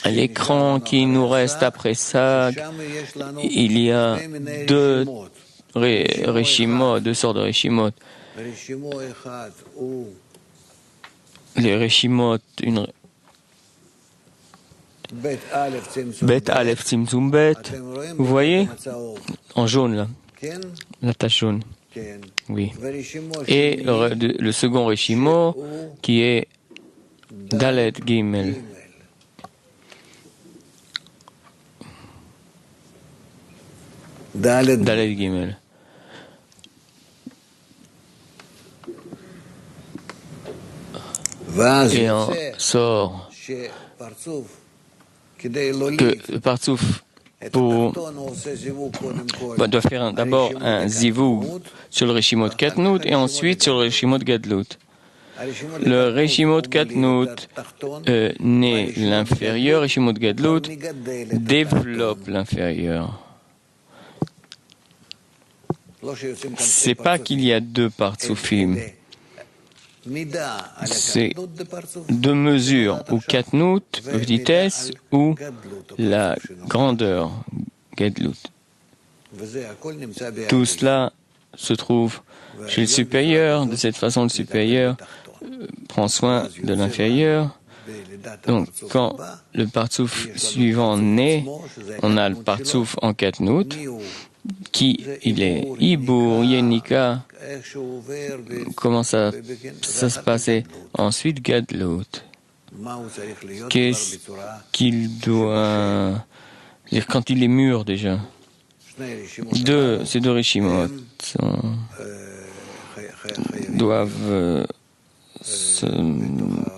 L'écran qui nous reste après Sag, il y a deux réchimot, deux sortes de réchimot. Les réchimot, Bet Aleph Tzimtzum Bet, vous voyez, en jaune là, la tache jaune. Oui. Et le second réchimot qui est Dalet Gimel. Dalet Gimel. Et on sort que le Partsouf doit faire d'abord un zivou sur le Reshimot Katnout et ensuite sur le Reshimot Gadlut. Le Reshimot Katnout naît l'inférieur, Reshimot Gadlut développe l'inférieur. C'est pas qu'il y a deux Partsoufim. C'est deux mesures, ou Katnout, vitesse, ou la grandeur, Gadlut. Tout cela se trouve chez le supérieur. De cette façon, le supérieur prend soin de l'inférieur. Donc, quand le partsouf suivant naît, on a le partsouf en Katnout, qui il est Ibour, Yenika. Comment ça se passait? Ensuite, Gadlut. Qu'est-ce qu'il doit dire quand il est mûr déjà? Ces deux Reshimot doivent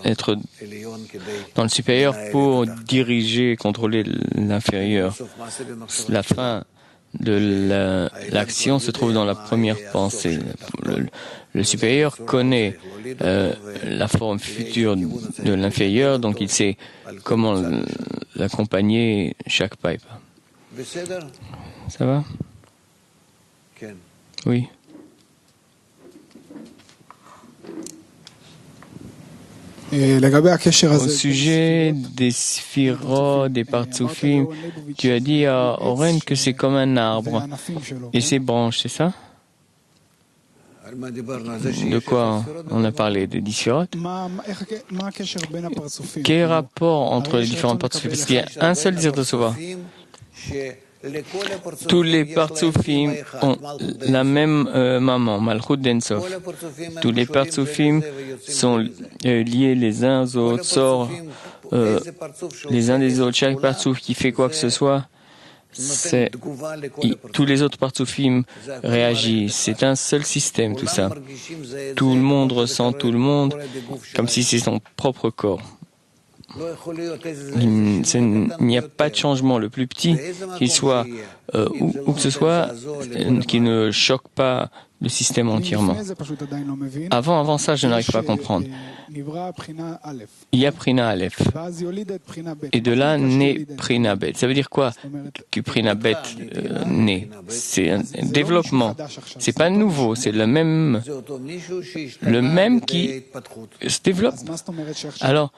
être dans le supérieur pour diriger, contrôler l'inférieur. La fin de l'action se trouve dans la première pensée. Le supérieur connaît la forme future de l'inférieur, donc il sait comment l'accompagner chaque pipe. Ça va? Oui. Au sujet des Sphirot, des Partsoufim, tu as dit à Oren que c'est comme un arbre et ses branches, c'est ça? De quoi on a parlé? Des 10 Sphirot? Quel est le rapport entre les différentes Partsoufim? Parce qu'il y a un seul Zir de Sova. Tous les Partsoufim ont la même maman, Malchut d'Ensof. Tous les Partsoufim sont liés les uns aux autres, sortent les uns des autres. Chaque Partsouf qui fait quoi que ce soit, tous les autres Partsoufim réagissent. C'est un seul système, tout ça. Tout le monde ressent tout le monde comme si c'est son propre corps. Il n'y a pas de changement, le plus petit qu'il soit, où que ce soit, qui ne choque pas le système entièrement. Avant ça, je n'arrive pas à comprendre. Il y a Prina Aleph. Et de là naît Prina Bet. Ça veut dire quoi que Prina Bet naît? C'est un développement. C'est pas nouveau, c'est le même qui se développe. Alors,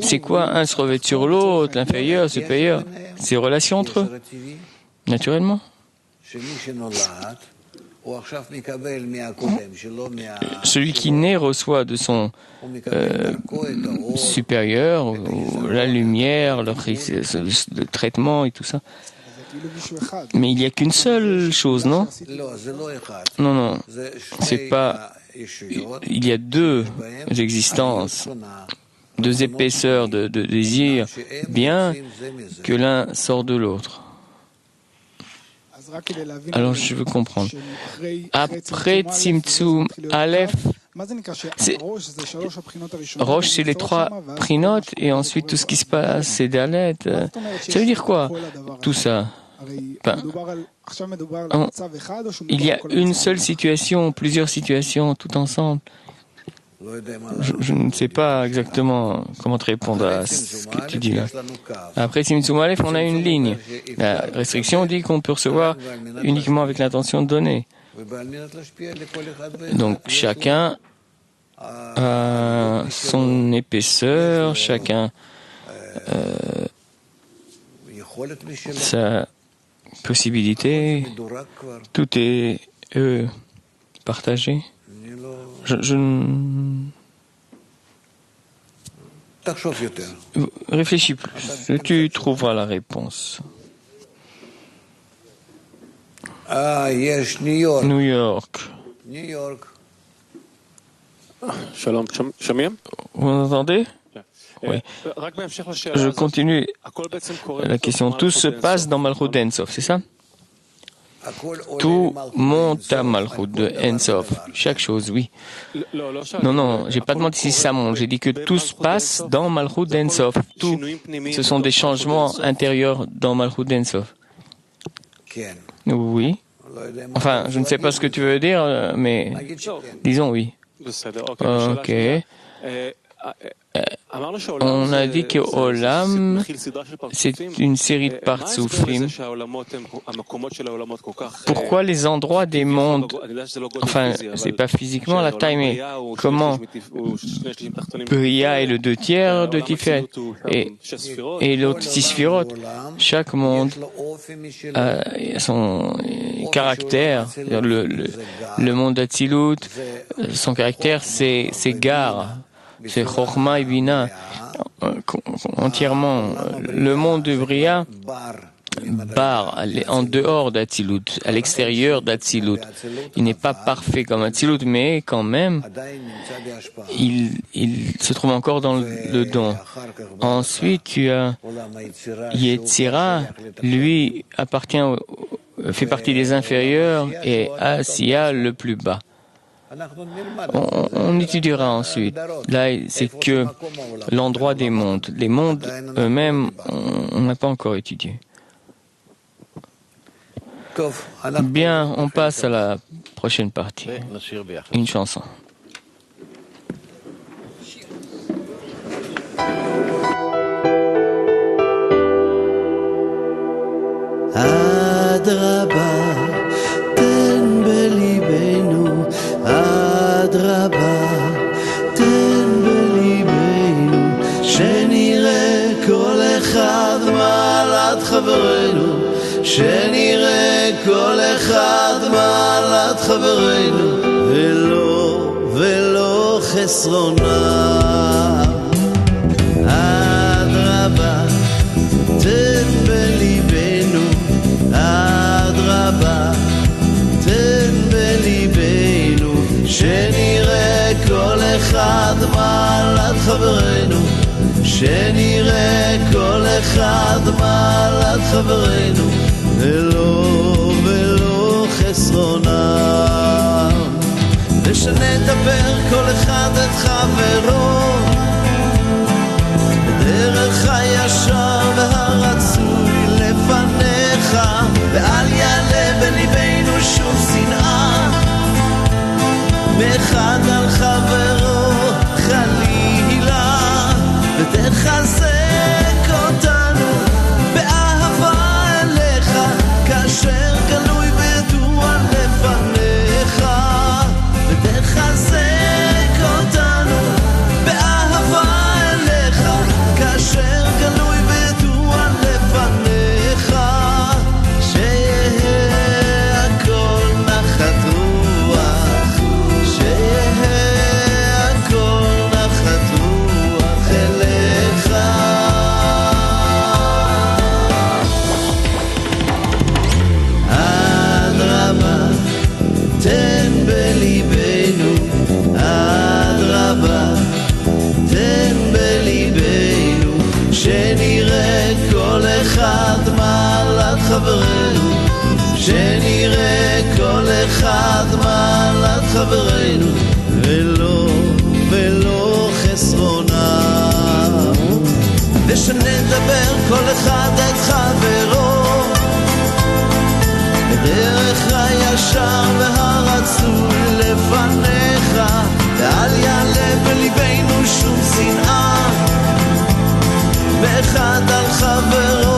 c'est quoi? Un se revêt sur l'autre, l'inférieur, supérieur. C'est relation entre eux, naturellement. Celui qui naît reçoit de son supérieur la lumière, le traitement et tout ça. Mais il n'y a qu'une seule chose, non? Non, c'est pas. Il y a deux existences, deux épaisseurs de désir, bien que l'un sort de l'autre. Alors je veux comprendre. Après Tzimtzum Aleph, Roche, c'est les trois prinotes, et ensuite tout ce qui se passe, c'est Dalet. Ça veut dire quoi, tout ça? Il y a une seule situation, plusieurs situations, tout ensemble. Je ne sais pas exactement comment te répondre à ce que tu dis là. Après Tzimtzum Aleph, on a une ligne. La restriction dit qu'on peut recevoir uniquement avec l'intention de donner. Donc chacun a son épaisseur, chacun sa possibilité, tout est partagé. Je réfléchis plus, tu trouveras la réponse. New York. Vous m'entendez? Oui. Je continue la question. Tout se passe dans Malchut de Ein Sof, c'est ça? Tout monte à Malchut de Ein Sof. Chaque chose, oui. Non, j'ai pas demandé si ça monte. J'ai dit que tout se passe dans Malchut de Ein Sof. Tout, ce sont des changements intérieurs dans Malchut de Ein Sof. Oui. Enfin, je ne sais pas ce que tu veux dire, mais disons oui. Ok. On a dit que Olam, c'est une série de partsoufim. Pourquoi les endroits des mondes, enfin, c'est pas physiquement la taille, mais comment Bria est le 2/3 de Tiferet et l'autre 6 Sphirot. Chaque monde a son caractère. Le monde d'Atzilut, son caractère, c'est Gar. C'est Chochma et Bina, entièrement. Le monde de Bria, Bar, en dehors d'Atzilut, à l'extérieur d'Atzilut. Il n'est pas parfait comme Atzilut, mais quand même, il se trouve encore dans le don. Ensuite, tu as Yetzira, lui fait partie des inférieurs, et Asiya, le plus bas. On étudiera ensuite. Là, c'est que l'endroit des mondes. Les mondes eux-mêmes, on n'a pas encore étudié. Bien, on passe à la prochaine partie. Une chanson. Adraba, ten belibenu, adraba, ten belibenu, שנראה כל אחד מעלת חברנו, שנראה כל אחד מעלת חברנו, ולא חסרונה. אדרבה, תן בליבנו, אדרבה, תן בליבנו, שנראה כל אחד מעלת חברנו, שנראה כל אחד מעלת חברנו, ולא חסרונה. ושנדבר כל אחד את חברו בדרך הישר והרצוי לפניך, ואל יעלה בליבנו שום שנאה מאחד על חברו חלילה, ותחזק אותנו באהבה אליך כאשר גלוי וידוע לפניך, ותחזק אותנו באהבה אליך כאשר גלוי וידוע לפניך, שיהיה הכל נחת רוח, שיהיה הכל נחת רוח אליך. אדרבה, תן בליבנו, אדרבה, תן בליבנו, שנראה כל אחד מעלת חברנו, שנראה כל אחד מעלת חברנו, ולא כל אחד את חברו בדרך הישר והרצוי לפניך ואל יעלה בליבנו שום שנאה ואחד על חברו